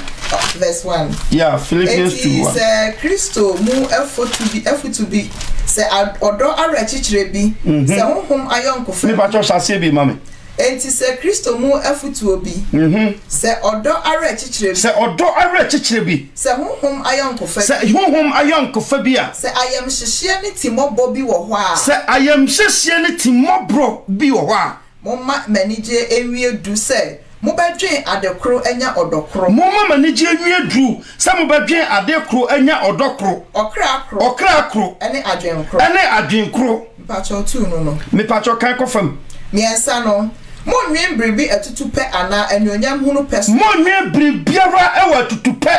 Speaker 5: verse 1
Speaker 4: yeah Philippians 2
Speaker 5: say Christo mu effort to be say odo arachichire bi say honhom ayonko
Speaker 4: fe ni ba cho sase bi mame
Speaker 5: enti say Christo mu effort to obi say odo arachichire bi say honhom ayonko fe bia say ayam hyehye ne timobo bi wo ho a
Speaker 4: say ayam hyehye ne timobro bi wo ho a
Speaker 5: momma manije ewie du say mobadwen adekro enya odokro
Speaker 4: momma manije ewie du say mobadwen adekro enya odokro okra kro
Speaker 5: ene
Speaker 4: adwenkro
Speaker 5: pacho tu no
Speaker 4: me pacho kan kofam
Speaker 5: miensa no monwen bribi atutupe ana anuonyam hunu pes
Speaker 4: monwen bribiara ewa atutupe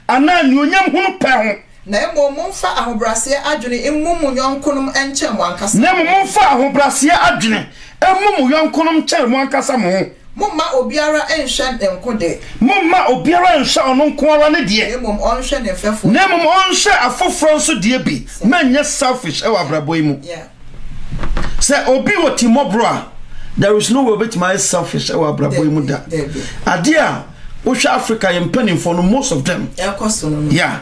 Speaker 4: ana anuonyam hunu pe ho
Speaker 5: na momfa ahobrase adwene emmumu yonkonom enche mo ankasa
Speaker 4: na momfa ahobrase adwene emmumu yonkonom che mo ankasa mo
Speaker 5: momma obiara enhwe enkode
Speaker 4: momma obiara enhwe ono nkoara ne de
Speaker 5: emum onhwe ne fefo
Speaker 4: na emum onhwe afoforo nso de bi manye selfish ewa abrabo imu
Speaker 5: yeah
Speaker 4: say obi woti mobro there is no way bet my selfish ewa abrabo imu da adia wo hwe Africa yempani for no most of them yeah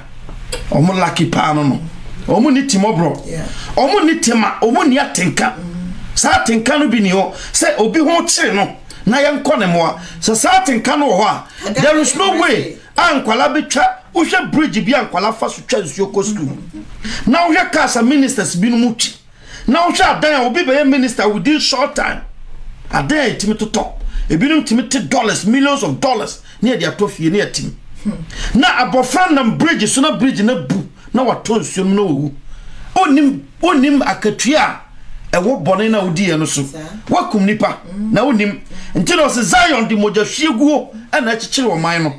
Speaker 4: omo lucky pa no omo ni timobro omo ni tema omo ni atenka sa atenka no bi ni ho say obi ho kire no na yenko ne moa so sa atenka no ho a there is no way ankwala betwa wo hwe bridge bi ankwala fa so twa nsuo ko school na wo hwe kasa ministers bi no muti na wo hwe adan obi be minister within short time adan itimi toto ebinum timi te dollars millions of dollars ne de atofie ne atim na abofra nam bridge so na bridge na bu na watonsuo no wu onim akatua ewo bone na odi ye no so wakum nipa na onim nti no se Zion di mojahwieguo ana akikire wo man no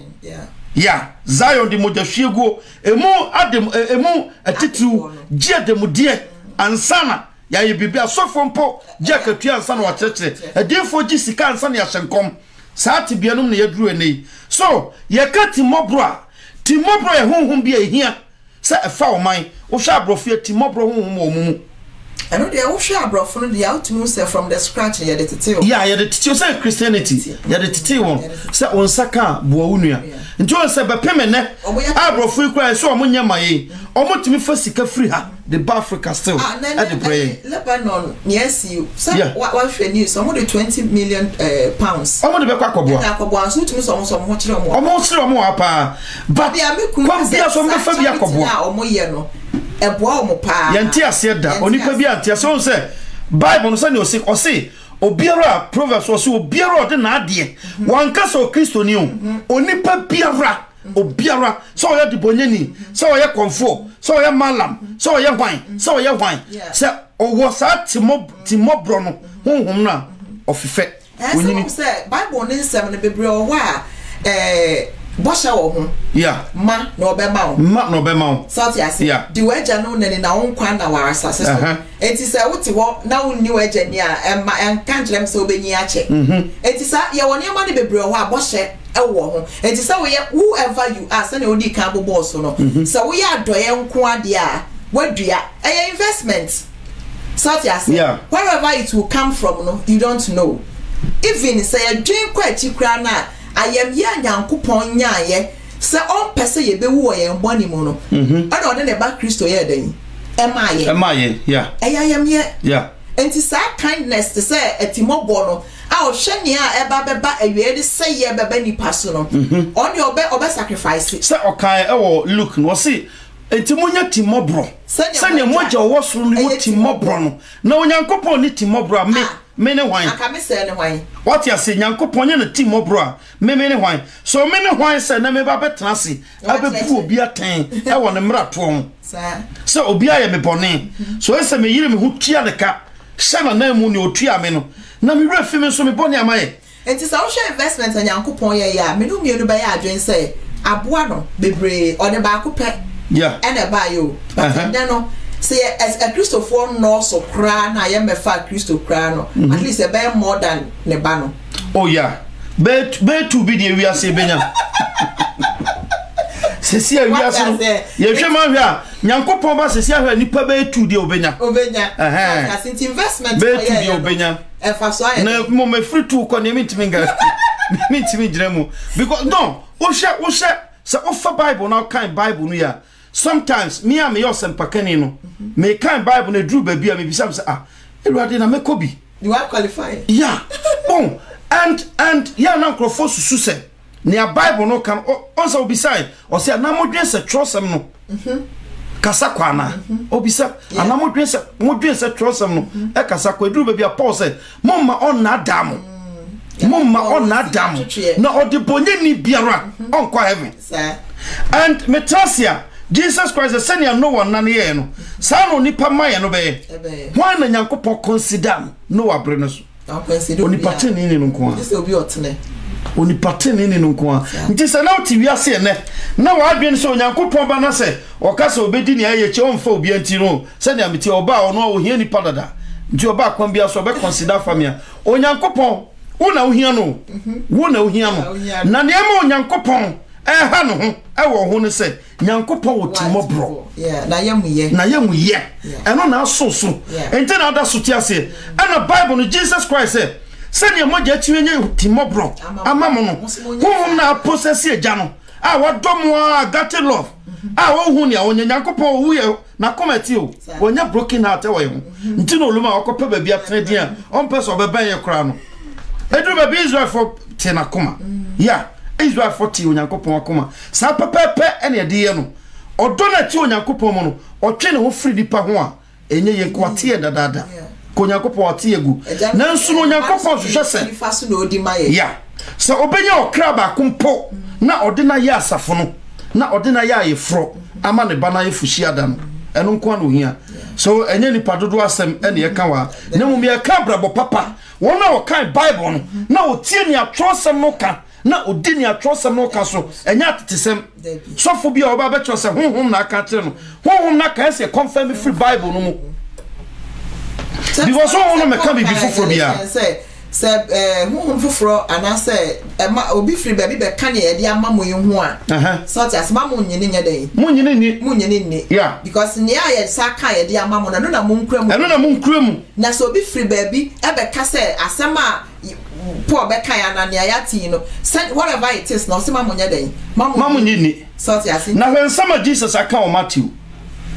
Speaker 4: ya Zion di mojahwieguo emu atitu gie demudie ansana ya ye bibia sofo mpo gie akatua ansana wa kyekye edefo gi sika ansana ya hyenkom saati bianum na yaduru eni so ye ka timobro ye honhom bia ehia se efa wo man wo hwa abrofie timobro honhom wo mumu
Speaker 5: eno de wo hwa abrofo no de outmu say from the scratch ye de tete
Speaker 4: yeah ye de tete say Christianity ye de tete won se onsaka boa wunua nti won se bepeme ne abrofo ikura so omunye maye omotimi fa sika free ha the Africa still at the pray
Speaker 5: Lebanon yes you say what hwe news omo de 20 million pounds
Speaker 4: omo de be kwakoboa
Speaker 5: so tumi so omo kire
Speaker 4: omo apa but kwam bia so mbe fa bia kwakoboa
Speaker 5: omo ye no eboa omo pa
Speaker 4: yanti ase da onipa bia anti ase on say Bible no say no say obiara Proverbs so obiara de na ade wanka so Kristo ni onipa biara obiara so oya dibonyani so oya konfo so oya malam so oya hwan so oya hwan se owo sa timobro no honhom na ofife
Speaker 5: onyini say Bible ni nsem ne bebre o wa bosha wo ho ma na obema wo sort ya se di waja no ne na wonkwa na warasa se so enti say wote wo na wonni waja ni a enka nkrem se obenyi ache enti sa ye woni ma ne bebre ho aboshe ewo ho enti sa we whoever you are say na odi kan bobo so no so we adoye nko ade a wadua investment sort ya se wherever it will come from no you don't know even say a dream kwachi kra na ayam ya nyankopon nyaaye se on pese ye bewu o ye mboni mu no ana ode ne ba Kristo ye dan emaye ayam ye enti sa kindness to say etimobo no a o hwene a eba beba awie de say ye beba ni paso no on your obe sacrifice
Speaker 4: se okai ewo look no see etimunya timobro sanya moja wo so no timobro no na onyankopon ni timobro me ne hwan
Speaker 5: aka me se ne hwan
Speaker 4: what you say nyankopon ye na timobro a me ne hwan so me ne hwan se na me ba betena se abepu obi aten e wo ne mrato ho se obi aye me bone so ese me yire me hu tua de ka hye na mu ne otua me no na me refi me so me bone amaye
Speaker 5: enti sa wo hwe investment nyankopon ye ya me no mienu ba ya adwen se aboa no bebre ode ba akopɛ ene ba yo but then no say as a Christopher no so cry na ye me fa Christo cry no at least a be more than ne ba no
Speaker 4: oh yeah be to be the we are say benya sesi a we are so ye hwe ma hwe a nyankopon ba sesi a hwe nipa be to the obenya
Speaker 5: as investment
Speaker 4: be to the obenya
Speaker 5: e fa so aye
Speaker 4: na mo me free to ko ne mitimi nga mitimi gire mu because no wo hwe se offer Bible now kind Bible no ya sometimes me am your sempakani no me kind Bible na drew baby me bisa say Erade na mekobi
Speaker 5: you are qualified
Speaker 4: bon and ya na nkrofo susu se ne Bible no kan onsa obisai o say na modwen se trosem no kasa kwana obisa ana modwen se trosem no e kasa kwa drew baby Paul say momma on na adam momma on na adam na odibonye ni biara on kwa heaven and metasia Jesus Christ said no one none ye no sa no nipa maye no be why na nyankopon consider no abrene so oni pateni ni no nko
Speaker 5: this will be otene
Speaker 4: oni pateni ni no nko nti se na oti wiase ne na wa adwen so nyankopon ba na se o ka se obedi ni aye che o mfa obi anti no se na meti oba ono o hia nipa dada nti oba kwan bia so be consider famia o nyankopon una ohia no wona ohia no na ne ma o nyankopon ha no ho wo ho ne se nyankopon wo timobro
Speaker 5: na yamuye
Speaker 4: eno na asoso ente na da sotia se ana Bible no Jesus Christ se ne moja tiwenye timobro amamo no ho na possess eja no a wadomo agate love a wo hu ne a onye nyankopon wo ye na komati o wonya broken heart wo ye ho nti no oluma akopa ba bia tena dia on person obeban ye kra no edu ba Israel for tena koma Israel 40 onyankopon akoma sa pepepe ene ede ye no odo na ti onyankopon mo no otwe ne ho free dipa ho a enye ye kwate ye dadada konyankopon ate egu nanso no nyankopon hwehwe se
Speaker 5: faso no odi maye
Speaker 4: ya so obenya okra ba kumpo na ode na ya asafo no na ode na ya ayefro ama ne bana yefushi ada no eno nko na ohia so enye nipa dodo asem ene ye ka wa na mum ye ka brabo papa wona o kan bible no na o tie ni atrosem no ka na odi ni atrosem no ka so enye atitesem sofo bia oba be trose honhom na aka tere no honhom na ka se confirm free bible no mu because honhom me ka bi foforo bia
Speaker 5: se honhom foforo ana se obi free baby be ka ne ye de ama mo yehu a so ti asema mo nyini nya den
Speaker 4: mo nyini ni yeah
Speaker 5: because ne ya sa ka ye de ama mo na no na mo nkura
Speaker 4: mu
Speaker 5: na so obi free baby e be ka se asema poor be ka ya na ne ya ti no whatever it is no se ma mo nya den ma mo
Speaker 4: nyini
Speaker 5: so ti ase
Speaker 4: na when some Jesus aka o Matthew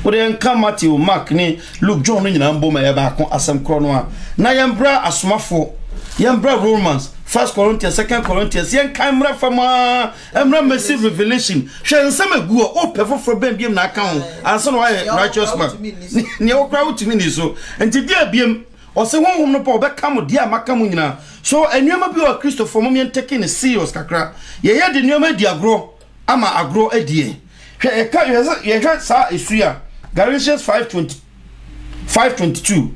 Speaker 4: we nka Matthew Mark ni Luke John no nyina mboma ya ba ko asem kro no a na yembra asomafo yembra Romans 1 Corinthians 2 Corinthians yen camera fama emra massive revelation hwe nsem agu o pefoforo ben biem na aka ho anso no righteous man ne o kra utimi ni so enti dia biem o se honhom no pa obeka mo dia maka mo nyina so enuema bi o Christopher mo mien take ni serious kakra ye de nuema di agro ama agro adie hwe eka ye hwe sa esua Galatians 5:22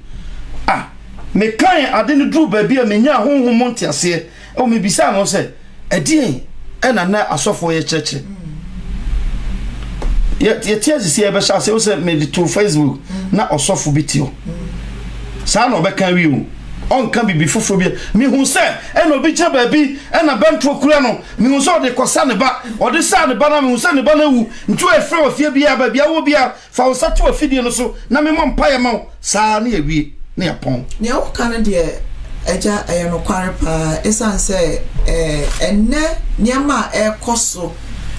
Speaker 4: me kan ade ne dru ba bia menya honhom montiase o me bisa no se edie ena na asofo ye cheche ye tiezi e be sha se o se me to Facebook na osofo bitio sa no be kan wi o on kan bibi foforo bia me hu se ena obi che ba bi ena bentro kura no me hu se o de kosa ne ba o de sa ne ba na me hu se ne ba na wu ntu efre ofie bia ba bia wo bia fa wo sa to afidie no so na me mom paye ma sa na ewie ne yapon
Speaker 5: ne o kan de eja no kware pa esan se enne niama koso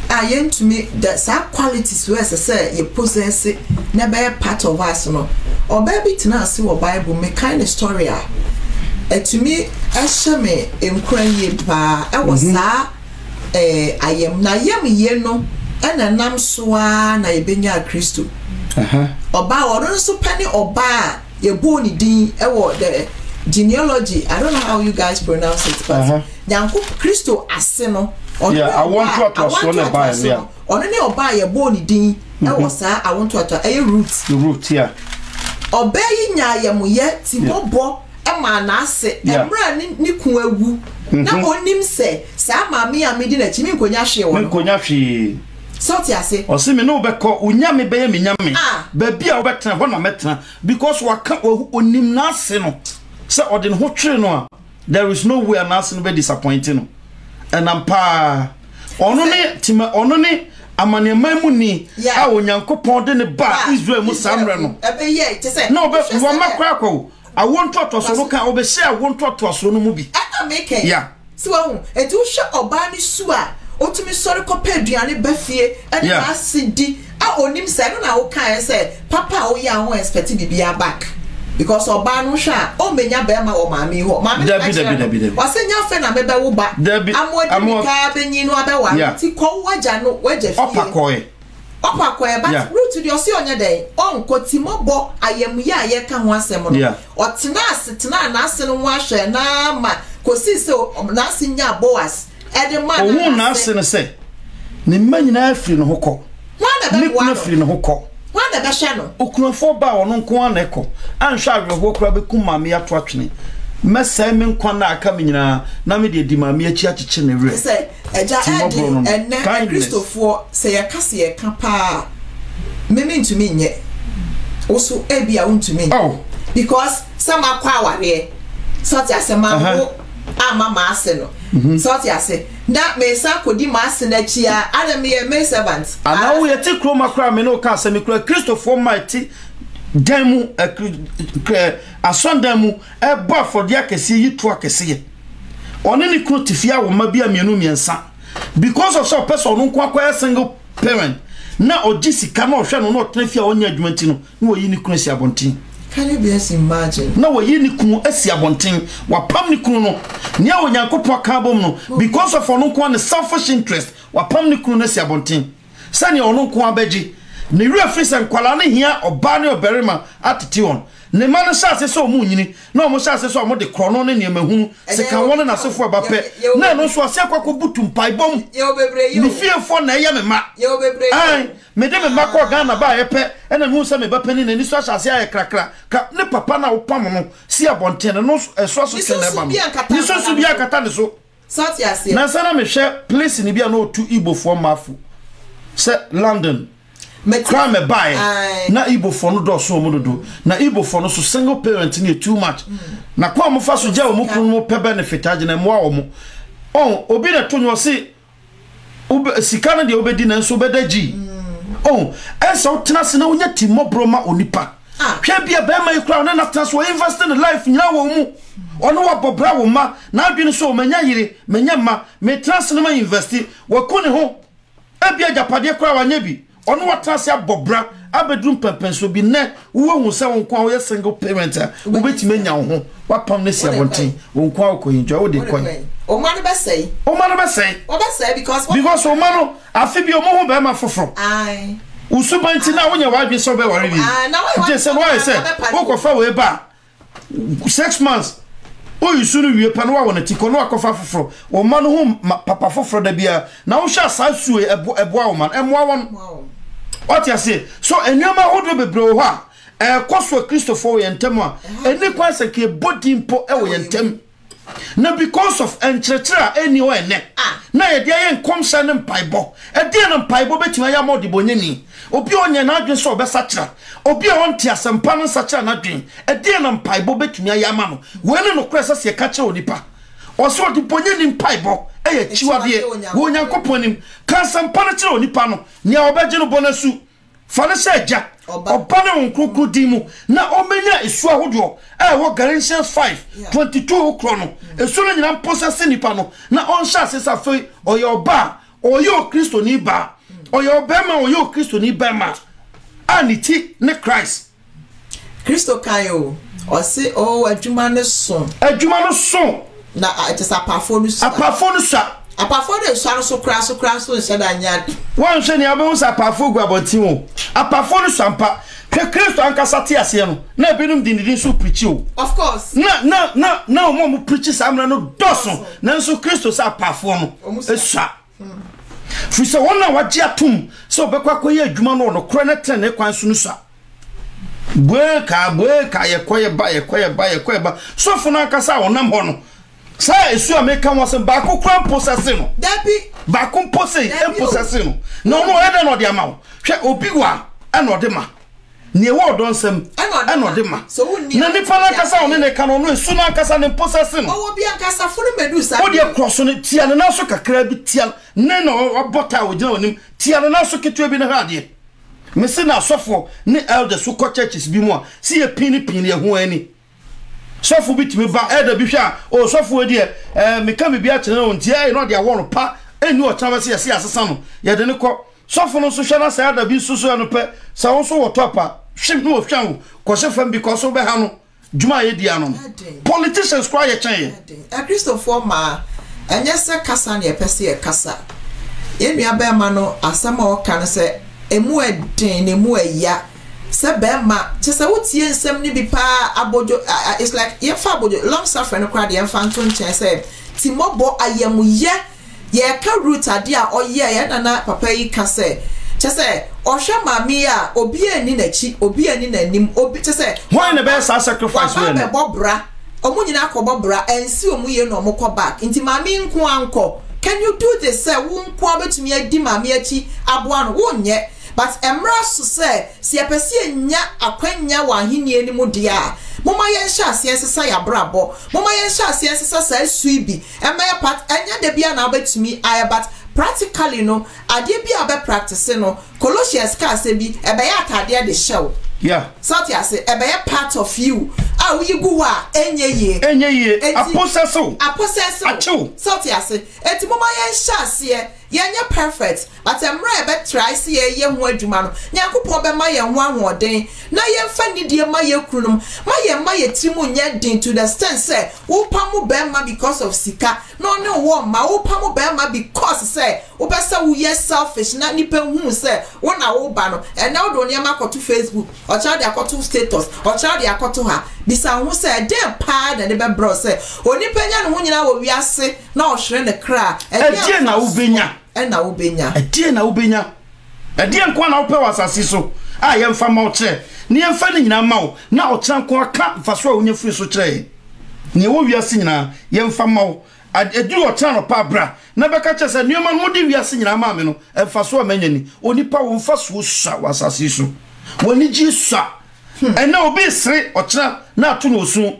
Speaker 5: ayentumi the sa qualities we say you possess na be part of us no oba bi tina ase wo Bible me kind of story a etumi ehye enkran pa e wo sa ayem na yem ye no ena nam soa na yebenya Kristo oba wono so pani oba ye born din ewo the genealogy. I don't know how you guys pronounce it, but Nyanko Christo aseno.
Speaker 4: Yeah, I want to assume the Bible. Yeah.
Speaker 5: On any oba ye born din ewo sa I want to root.
Speaker 4: The root, yeah.
Speaker 5: Obey nya ye mo ye ti bobo e ma na ase emra ni kun agu na onim se sa maami amedi na chimi nkonya hwe wo.
Speaker 4: Nkonya hwe.
Speaker 5: Soti ase
Speaker 4: o se me no beko unyame beye me nyame ba bia wo betena ho na metena because waka onim na ase no se odin ho twere no a there is no way na ase no be disappointing no enampa ono ne tima ono ne amanema mu ni a onyankopon de ne ba Israel mu samre no
Speaker 5: ebe ye te se
Speaker 4: no be wo makwa kwa I want to so no kan obe share I want to so no mu bi
Speaker 5: make
Speaker 4: yeah
Speaker 5: so edu hwe oba ni su a otumi sori kopa aduane bafie ene na asidi a onim se no na wo kan se papa wo ya ho expect bibia back because oba no hwa o menya be ma wo maami ho maami wasenya fe na mebe wo ba amodi ka benyi no abewa ti ko waja no waja fie opakoe but root the osi onye dey onko timobo ayemye aye ka ho asem no otena asetena na ase no ho ahwe na ma kosi se na ase nya Boaz
Speaker 4: oh na ase ne se ne manyina afiri no hokọ ne kuna afiri no hokọ
Speaker 5: wana be hye no
Speaker 4: okunafo ba wono nko an ekọ anhwa awerho kura be kuma me ato atwene mesa me nkwa na aka me nyina na me de di ma me achi achiche ne re
Speaker 5: se eja edi enne Christopher se ye kase ye ka pa me ntumi nye oso ebia untumi because some akwa aware sort asema ho ama ase no sort ase na me sa kodi ma ase na chi a ana me ye me servant
Speaker 4: ana wo ye ti kroma kra me no ka ase me kra Christopher mighty demu asondamu e ba for dia kese yi to akese one ni kro tifia wo ma bia mienu miensa because of so person no kwa kwa single parent na ogisika na ohwe no no trafia onya adwumanti no na wo yi ni kro si abontin.
Speaker 5: Can you be imagine?
Speaker 4: Na wo yi ni kunu asi abontin wa pam ni kunu no nia onyankopon ka bom no because of ono kwa ne selfish interest wa pam ni kunu na asi abontin sani ono kwa abeji ne ru afisa nkwala ne hia oba ne oberima atete on ne ma no sha se so mu nyini na omo sha se so omo de krono ne niam ehunu se kan won na sefo ba pe na no so ase akwa butu mpai bom ni fiefo na eye me ma ai me de me ma ko Ghana ba ye pe ena hu se me ba pani na ni so sha se aye krakra ka ne papa na wo pam no si abonten no so so na ba ni so su bia kata ne so
Speaker 5: sati ase
Speaker 4: na sana me hwe place ni bia no tu Igbo fo mafu se London crime buy na Igbo for no do so omododo na Igbo for no so single parent ni too much na kwa mo fa so ja o mo kunu mo pe benefit age na mo a o mo on obi na tonyo se sika na de obedi na nso bedaji on enso tena se na onya timobro ma onipa hwe bia be ma ikra na nafta so invest in life nyina wo mu ono wa bobra wo ma na adwene so manya yire manya ma me trans na ma invest wa kone ho ebia japade kra wa nya bi ono watrase abobra abedrum pempenso bi ne wo hu se won kwa wo single parent wo betime nya wo ho wapam ne sia bonten won kwa ko enjoy wo de kon
Speaker 5: o man be say because
Speaker 4: o man afi bi o mo ho be ma foforo ai usubanti na wonya wadwe so be ware bi je se no say wo ko fa we ba 6 months o yusuru wie pa no wa wona tiko no akofa foforo o man ho papa foforo da bia na wo sha sasu eboa o man emoa won what you say so enyama hodo bebre ho a koso Christopher yentemo a eni kwanse ke body mpo e wo yentem na because of enchechera anywhere ne na ye dia ye nkomsha ne mpaibo e dia ne mpaibo betima ya modi bonyani obi onye na adwen so obesachera obi a wonte asempa no sachera na adwen e dia ne mpaibo betima ya ma no wene no kresa se ka che onipa oso di bonyani mpaibo e ye chiwade wo nyankoponim kan sempa no che onipa no ne obeje no bonasu fane se ja obane onkrokro dimu na omenya esu ahodo wo Galatians 5:22 okro no esu no nyina process nipa no na onsha sesa fe oyoba oyo Kristo ni ba oyobema oyo Kristo ni bema aniti ne Christ
Speaker 5: Kristo kayo o se o adwuma no so na just apafo no so apafo de so kra so nsheda nya
Speaker 4: wan hwe ne abehu sa apafo gu abotin o apafo no sampa hwe Kristo ankasa te ase no na ebinum dinidin so preach o
Speaker 5: of course
Speaker 4: na o mo preach samra no doso na nso Kristo sa apafo no esua fisa wona waje atum so bekwa koye adwuma no kro na tene kwan so no sua bweka yekoye ba so funa ankasa wonam ho no sa esu ameka wose ba ko kran processing no
Speaker 5: dabi
Speaker 4: ba ko processing no ede no de amawo hwe obi wa eno de ma ne wo don sem eno de ma na ni fana kasa one ne ka no esu na kasa ne processing
Speaker 5: o wo bi ankasa funu medusa
Speaker 4: o de cross no tia na so kakra bi tia ne no obota wo gina onim tia na so ketua bi na hade me se na asofo ne elders so churches bi mu a si ye pini ehu ani sofu bitimi ba eda bi hwa o sofu edi me ka me bi a kene no ntia e no de awo no pa eni o tama se asesa no ye de ne ko sofu no so hwa na sa eda bi susu no pe sa wo so wo topa hwim no hwa wo ko se fam because wo be ha no juma ye dia no politicians kwa ye chen ye
Speaker 5: a Christopher ma enye se kasa na ye pese ye kasa ye nua ba ma no asama o kan se emu eden ne mu eya se bema chese wotie nsem ni bi pa abojo it's like ye fa abojo long suffering crowd ye fa nton chen se timobo ayemuye ye ka root ade a oye ye na papa yi ka se chese ohwe mami a obi ani na chi obi ani na nim obi chese
Speaker 4: why na be sacrifice we
Speaker 5: na bobra omunyina akobobra ensi omuye no omukọ back nti mami nko anko can you do this say wo nko betumi adi mami achi aboa no wo nye but emra so say si apesi enya akwanya wa ahenie ni mu dia moma ye hya asese ya brabo moma ye hya asese sa suibi emma part enya de bia na obetumi aye but practically no ade bia be practice no Colossians ka se bi ebe ya atade de show
Speaker 4: yeah
Speaker 5: so ti ase ebe ya part of you ah we go wa enye ye
Speaker 4: apossess
Speaker 5: achu so ti ase eti moma ye hya ase yenya perfect but emra be try see ye ho adwuma no nyankopon be ma ye ho ahoden na ye mfa nidie ma ye kunum ma ye trimu nya din to the extent say wo pamu be ma because of sika no ne wo ma wo pamu be ma because say wo pesa wo ye selfish na nipa hu say wo na wo ba no and now do niam akoto Facebook or child akoto status or child akoto ha bisa hu say dem pa na ne be bro say onipa nya no hu nyina wo wiase na o hwere ne kra
Speaker 4: e na wo benya
Speaker 5: na wo benya
Speaker 4: e na wo benya e die nko na wo pe wasase so a ye mfa ma wo kire ne ye mfa ne nyina ma wo na o kira nko aka mfa so a wonya firi so kire ne wo wiase nyina ye mfa ma wo aduru o kira no pa bra na beka kye se nioma no di wiase nyina ma me no e mfa so amanyani onipa wo mfa so sha wasase so woni ji sha na obi sre o kira na ato no su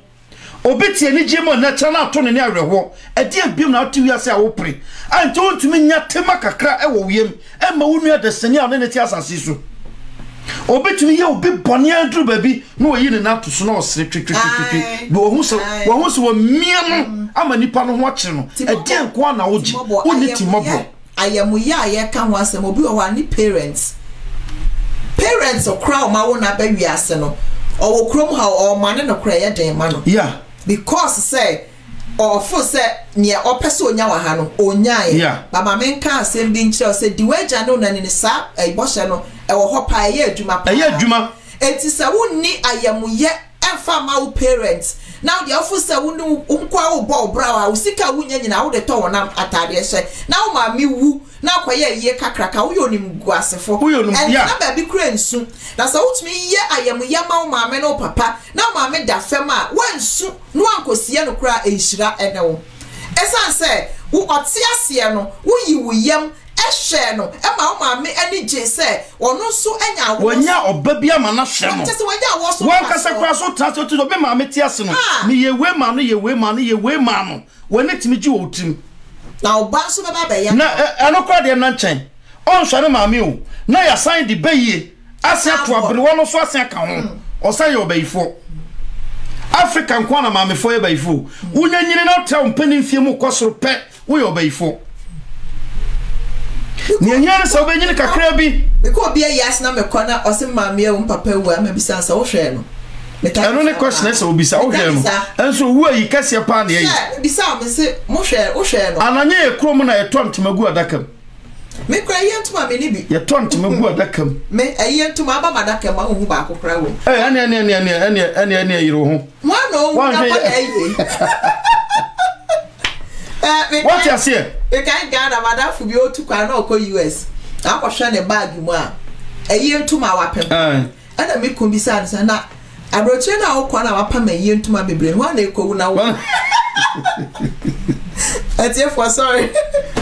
Speaker 4: obi tie ni jemo na kira na ato ne awerho e die biem na ato wiase a wo pre anti wontumi nya tema kakra e wo wiem e ma wonu adesani a ne ti asase so obi tumi ye obi bone adru baby na wo yi ne na to so na osre twetwetwetwe bo wo hu so wo miam ama nipa no ho akye no e die nko na wo gi woni timobro
Speaker 5: ayamuya ye ka ho asem obi wo ani parents okra ma wo na ba wiase no o krom ha o mane no kra ye den ma no
Speaker 4: yeah
Speaker 5: because say or for say near opese onya wa ha no onyae baba menka asem bi nche o say di waja no na ni sa e boshe no e wo hopa ye adwuma enti se wonni ayamuye emfa ma wo parents now the office say wonni unkwa wo bo bra wa usika wunya nyina wo de to wona atade hye now ma mi wu na kwaye ye kakraka wo yonim guasefo na ba bi kura nsu na so wutumi ye ayamuye ma wo maame no papa na maame da fem a wansu no ankosie no kura ehira ene wo esan say wo otiasie no wo yi wo yam ehwe no e ma wo maame ani je say ono so anya wo
Speaker 4: wonya oba bia ma na hwe no
Speaker 5: tese wonya wo so
Speaker 4: won kasa kura so traso to be maame tiase no ni ye we ma no woni timi ji wo tim
Speaker 5: na oba so baba be ya
Speaker 4: na enokwa de na nchen on hware maame o na ya sign de bayie asia to abere wono so asia ka ho o say obayifo African kwa na maame fo obayifo unya nyine na tra mpani fie mu kwosoro pe wo obayifo ni nyane so be nyine kakra bi
Speaker 5: because obi yes na me kona o se maame o papa wu ama bisa sa wo hwe no
Speaker 4: eno ne question ese obisa wo hwe no enso wu ayi kase pa na yi
Speaker 5: bisa me se mo hwe no
Speaker 4: ananye ekrom na etontomagu adakam
Speaker 5: me kra yentuma me ni bi
Speaker 4: etontomagu adakam
Speaker 5: me yentuma aba madakam ma hu ba akokra wo
Speaker 4: ene yiro ho
Speaker 5: mo no na pa yi
Speaker 4: what you say
Speaker 5: e kan Ghana madafu bi otu kwa na okọ US akwhwe ne bag mu a yentuma wapem ana me kombisa na abroche na okọ na wapam yentuma bebre ho na ekowu na wo atie for sorry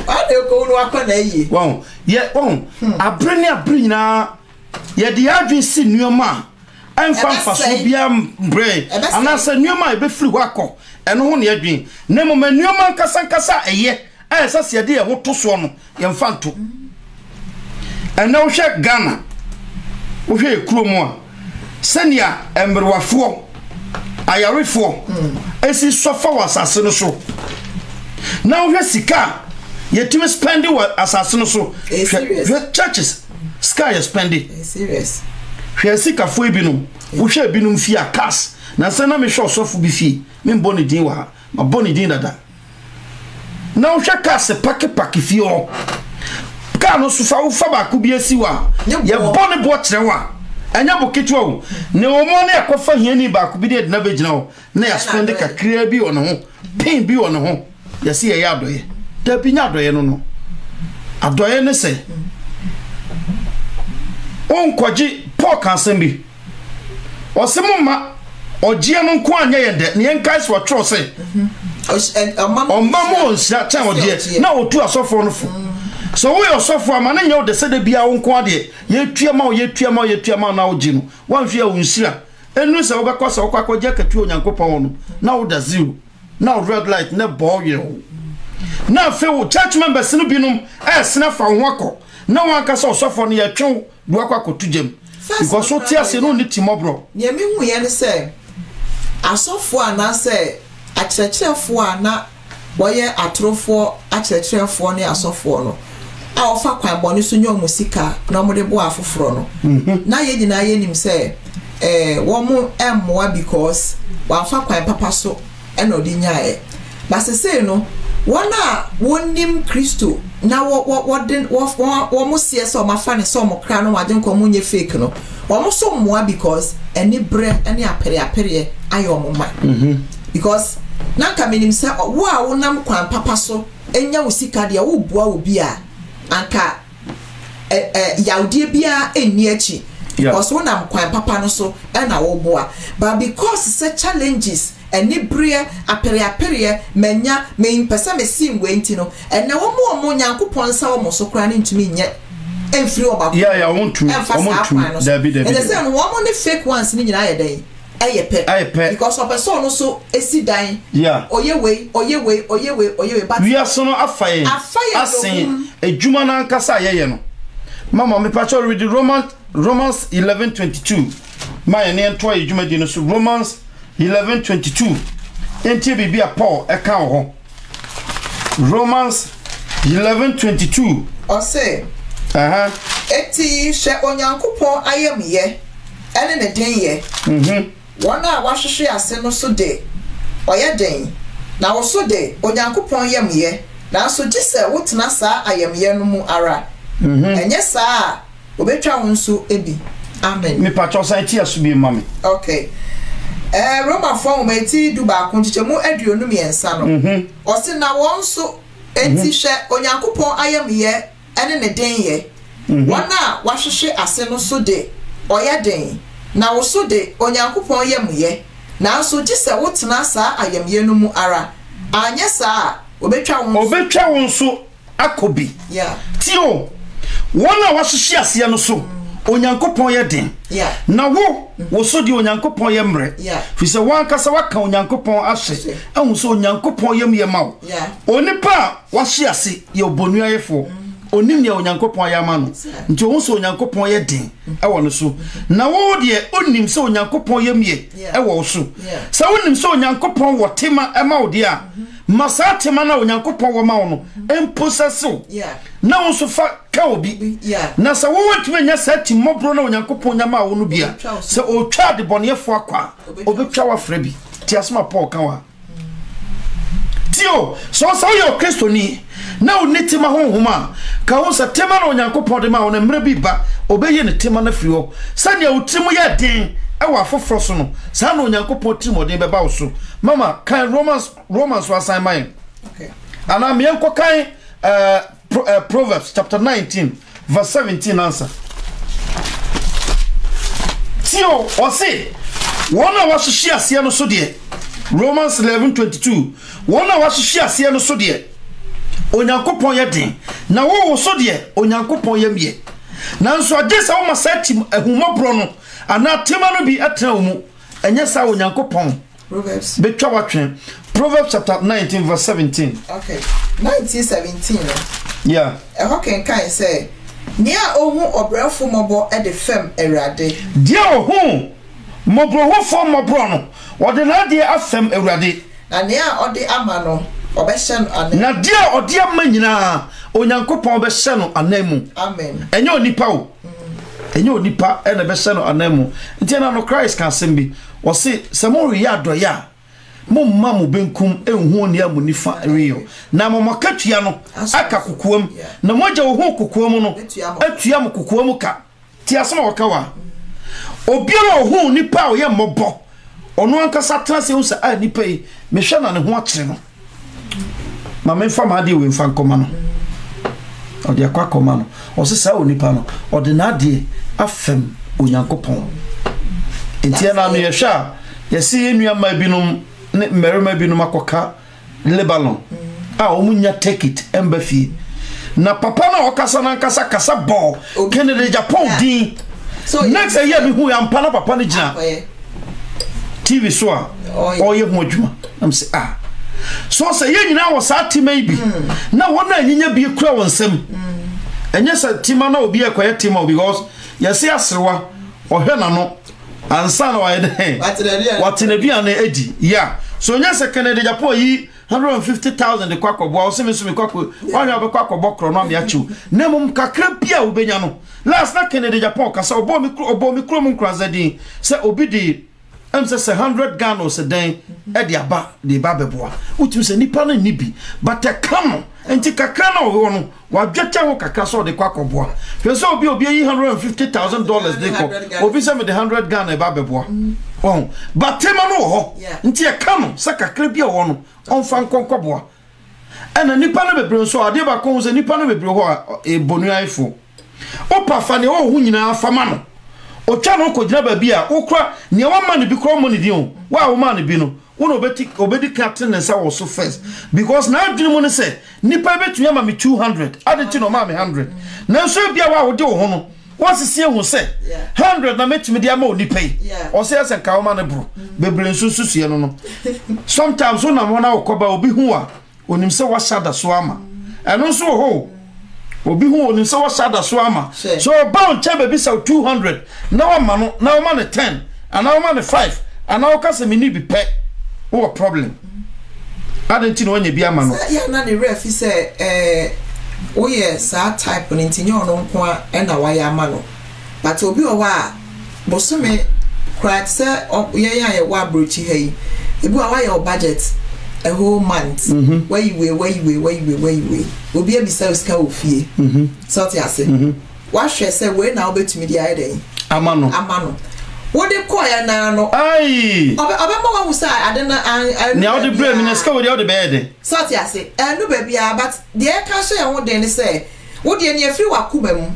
Speaker 5: ana ekowu no akọ na yi
Speaker 4: won ye won abre nyina ye de adwen si nuoma emfa so bia mbre anasa nuoma e be firi wakọ eno ho ne adwen na mo manuoma nkasa eye esa se de ye ho to so no ye mfa nto ena wo hwe Ghana wo hwe ekromu a senia embrewafo ayarefo esi sofa wasase no so na wo hwe sika ye tumi spend wa asase no so hwe churches sky you spend it
Speaker 5: serious
Speaker 4: hwe sika fo ebinum wo hwe ebinum fi akas na sana me hwe osofo bi fi me mboni din wa ma boni din dada na wo hwe kas pake fi o ka no so fa wo fa ba ku bi asi wa ye boni bo kire wa anya boketwa wo ne wo mo na yakofa hiani ba ku bi de na begina wo na ya spend kakra bi wo no ho pin bi wo no ho ya si ye adoye da bi nya adoye no adoye ne se on kwaji Paul kansen bi osemma ogie no nko anya ye de ne yenkais wo tro se omamo nsia chan ogie na otu asofo no fo so we osofo amane nya de se de bia wo nko ade ye tuama na ogie no wanhwe awunsira enu se wo bekọ se wo kwakoje katu onyankopon no na wo da zero na red light na ball ye na fe wo church members no binum sena fa ho akọ na wan ka se osofo no ye twen do akọ akotujem because so tia se no ni timobro
Speaker 5: ne mi hu ye ne se asofo ana se akyerɛkyerɛfo ana boye atrofo akyerɛkyerɛfo ne asofo no a ofa kwan boni so nyo musika na mo de bo afoforo no na ye nyina ye nim say wo mo emmoa because wa fa kwan papa so e no di nyae ba se say no wona wonim Kristo na wo mo sie so ma fa ne so mo kra no waden ko mo nye fake no wo mo so mmoa because any bre any apere ayo mo ma because na ka menim say wo a wonam kwan papa so enya wo sika de wo boa obi a anka yaudie bia eni achi because wonam kwan papa no so e na wo boa but because se challenges eni bre apere menya me pesa me sim wenti no ene wo mo nyankopon sa wo mo so kra ne ntumi nye enfiri o ba
Speaker 4: yeah I want to David
Speaker 5: and they say no wo ne fake ones ni nyina ye den ayepe because of person no so esi dan oyewe but
Speaker 4: we are so no afaye asen ejuma na nkasa ye no mama me pacho read Romans 11:22 my ne ento ejuma di no so Romans 11:22 enti bibia Paul e kan ho Romans 11:22
Speaker 5: o say eti she onyankopon ayemiye ene ne den ye wana wahwehwe ase no so de oye den na wo so de onyankopon yemye na so gise wotena saa ayemye no mu ara enye saa obetwa wonso ebi amen
Speaker 4: me pacho site aso bi mami
Speaker 5: okay Roma form eti du ba kunchiche mu aduonu miensa no o se na wonso eti hwe onyankopon ayemye ene ne den ye wana wahwehwe ase no so de oye den na wo so de onyankopon yemuye na so gise wotena saa ayemye no mu ara anye saa obetwa won
Speaker 4: so akobi
Speaker 5: yeah
Speaker 4: tio wona wahwehwe ase no so onyankopon ye den na wo so de onyankopon ye mre fi se wan kasa waka onyankopon ahye ehun so onyankopon yemye mawo onipa wahye ase ye obonu ayefo onim ne onyankopon ya ma no nti wo so onyankopon ye den e wo no so na wo de onim so onyankopon ye mie e wo so sa onim so onyankopon wo tema e ma wo de a masa tema na onyankopon wo ma wo no emposeso na wo so fa ka obi na sa wo wetuma nya sa ti mobro na onyankopon nya ma wo no bia se o twa de bonefo akwa obetwa wa fra bi ti asma Paul kan wa tio so yo Kristo ni na unitima honhoma ka ho sa tema na onyankopon de ma wo na mre bi ba obeye ne tema na firi ho sania utimu ya den e wa foforo so no sa na onyankopon timo den be ba wo so mama kan Romans was sign okay ana me enko kan Proverbs chapter 19 verse 17 answer tio o se wona wahwehwe ase no so de Romans 11:22 wona wahwehwe ase no so de onyankopon ye den na wo so de onyankopon ye mie nanso agesa wo masati ehumobro no ana tema no bi atena wo mu enye sa onyankopon
Speaker 5: Proverbs
Speaker 4: betwa watwen Proverbs chapter 19 verse 17
Speaker 5: okay 19:17
Speaker 4: yeah
Speaker 5: how can say nia ohu obrafo mobo e de fem ewrade
Speaker 4: dia ohu mobro ho fo mobro no ode na de afem ewrade
Speaker 5: na nia ode ama no obehye no anan
Speaker 4: na dia ode ama nyina onyankopon obehye no anamu
Speaker 5: amen
Speaker 4: enye onipa o enye onipa e na behye no anamu ntia no Christ kan sembi o se samori ya do ya momma mu benkum enhu oni amunifa riyo na momokatua no aka kokoam na moja wo ho kokoam no atua mo kokoam ka ti asoma wakawa obiara ho nipa o ye mobo ono ankasa trase hu sa nipa yi mehwe na ne ho akere no ma memfa ma de we mfa nkoma no odi akwa koma no o se sa onipa no odi na de afem onyankopon entia na no ye hwa ye se enuama binom ne merema binom akoka Lebanon omunya take it embassy na papa na okasa na nkasa kasa ball Kennedy Japan din so next year bi hu ya mpa na papa ne gina TV so a oye hu adwuma am say so say ye nyina wo sa tima bi na wona anyinya bi kura wonsam enye sa tima na obi ekoye tima because yesi asrewa ohwe na no ansa na wa de watenabia na edi ya so nya se Kennedy Japan yi 150,000 de kwakọbọ o se me so me kwakọ onye be kwakọbọ kro no me achiu na mum kakra bia obenya no last na Kennedy Japan kasa obo mi kro mu nkrazadin se obi di say 100 Ghana or den e de aba de ba beboa utim se nipa na nibi but e come enti kakra na wo no wa dweta ho kakra so de kwakọboa fe so obi yi $150,000 de ko obi se me de 100 Ghana e ba beboa oh but tema no ho enti e come sa kakra bia wo no on fa nkonkoboa ena nipa na bebre so ade ba ko se nipa na bebre ho e bonu aifo opa fa ne ho nyina afama no otwa no ko gina ba bia okra ne wa ma ne bi kro mo ne di o wa wo ma ne bi no wo obedi captain and say was so first because now adwene mo ne say nipa betu ya ma me 200 ade ti no ma me 100 na so bia wa wo de wo ho no wasisi hu say 100 na metumi dia ma onipa yi o say say ka wo ma ne bro bebre nsususuye no sometimes wo na mo na okoba obi hu a onim say wa shada so ama eno so ho obi hu onim say wa shada so ama so bound che be say 200 na wa ma no na wa ma ne 10 and na wa ma ne 5 and na wa ka say me ni bi pe what problem adenti no nya bi ama no
Speaker 5: ya na ne ref say oye sa type on ntinyo no nko a na wa ya ama no but obi o wa bosome crack say ye wa brochi hey ebi wa ya budget a whole month where you way obi e bi say uska ofie so ti ase wa hwe say we na obetumi di aye
Speaker 4: ama no
Speaker 5: what they call ya na no
Speaker 4: ai
Speaker 5: obema wa say ade na
Speaker 4: ne o de bre mi na ska wo de o de bed
Speaker 5: so ti ase no ba bia but the ka so ya ho de ne say wo de ne afiri wa kuma mu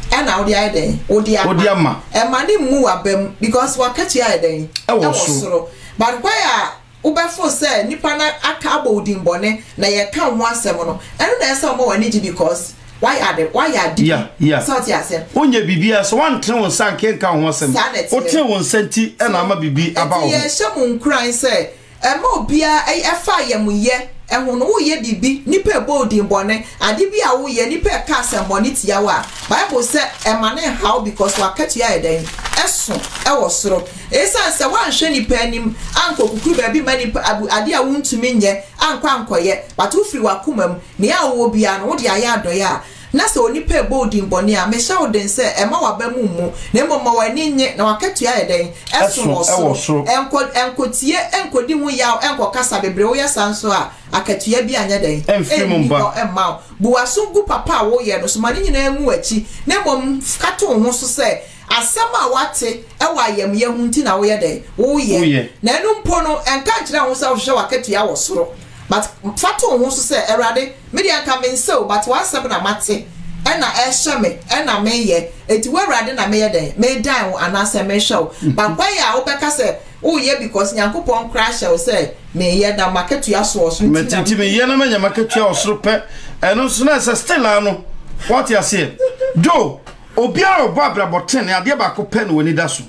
Speaker 5: na wo de aye den wo de ama e ma ni mu abam because wa ka ti aye den e wo soro but why ubefo say nipa na aka abodin bone na ye ka ho asem no eno na ese mo wani ji because why are yeah so ti ase
Speaker 4: onye bibia so wan tre won san ken ka ho asem o tre won santi e na ama bibi aba ho
Speaker 5: ye hye mu nkran say e ma obia e fa ye mu ye ehun wo ye bibi nipa bodin bone ade bi a wo ye nipa ka asem bone tia wa bible say e ma ne how because wa ka tia eden eso e wo soro esa se wan hwe nipa anim anko kuku ba bi ma nipa ade a wuntumi nye ankwa ankoye but wo firi wa kumam ne a wo bia no wo de aya adoya na se onipa bodin bone a me sha wo den se e ma wa ba mu na mo ma wani nye na wa ka tia eden eso wo soro enkotie enkodi hu ya enkokasa bebre wo ya sanso a akatua bi anya den
Speaker 4: enfimumba
Speaker 5: emma buwasungu papa wo ye no so mani nyina emu achi na mom kato ho so se asama wate e wa yam ye hunti na wo ye den wo ye na enu mpo no enka kire ho se wo hwe wakatua wo soro but fato ho so se erade me dia ka men so but wa sebe na mate ena ehye me ena me ye eti we erade na me ye den me dan anase me show but why ya wo beka se oh yeah because nyankopon crash o say me ye da market ya so so
Speaker 4: metiti me ye na manya market ya osoro pe eno so na say still ano what you say jo obia obo abraboten ade ba ko pe no woni da so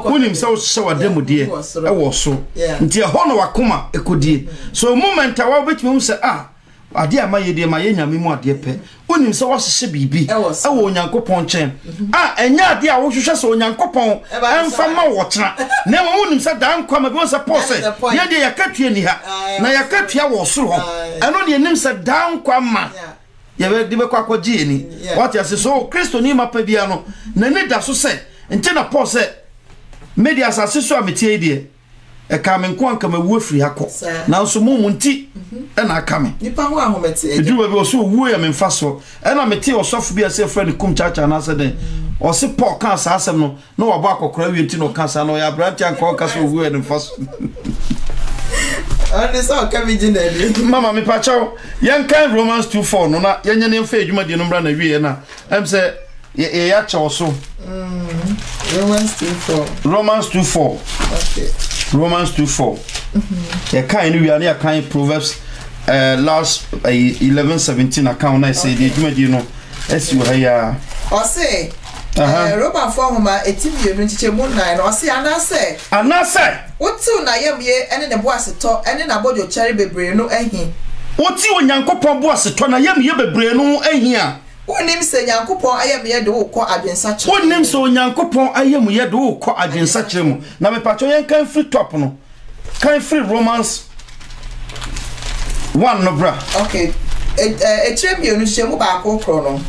Speaker 4: unim say o hye wadam de e wo so nti e ho no wakoma ekodie so moment a wa betimi say ade amaye de maye nyame mu ade pe unim say wo hye bibi e wo nyankopon chen enya ade a wo hwehwe so nyankopon emfa ma wo tena na mo unim say dan kwa ma bi wo say Paul say ye de yakatue ni ha na yakatue wo soro ho eno de nim say dan kwa ma ye de be kwa kwaji ni what you say so Kristo ni mapa bia no na ne da so say nti na Paul say media asase so ametie de e ka me nko anka mawu afiri hako na so mu nti e na aka me
Speaker 5: nipa ho ahomete e
Speaker 4: du ba bi o so wu ya me mfa so e na mete o sofu bia say friend kum chacha na say den o se Paul kan sa asem no na wo ba akokora wi nti no kan sa no ya branch anka o ka so wu ya ne mfa so
Speaker 5: and so can be generally
Speaker 4: mama me pa chaw yan kan Romans 2:4 no na yenya ne mfa edwuma de no mbra na wi na em say ye ya chaw so Romans 2:4
Speaker 5: okay
Speaker 4: Romans 2:4 ya kan ni wi na ya kan Proverbs last 11:17 account na say the edwuma de no esi wo ha ya
Speaker 5: o say Robert Formama etimi no nchiche mu 9 no say anase oti na yemye ene ne boase to ene na bojo chari bebre no ehin
Speaker 4: oti onyankopon boase to na yemye bebre no ehin a
Speaker 5: onim se nyankopon ayemye de wo kọ adwensa kire
Speaker 4: onim se onyankopon ayemye de wo kọ adwensa kire mu na me pacho yen kan free top no kan free Romans one no bra
Speaker 5: okay etremi onu shemu ba akokro no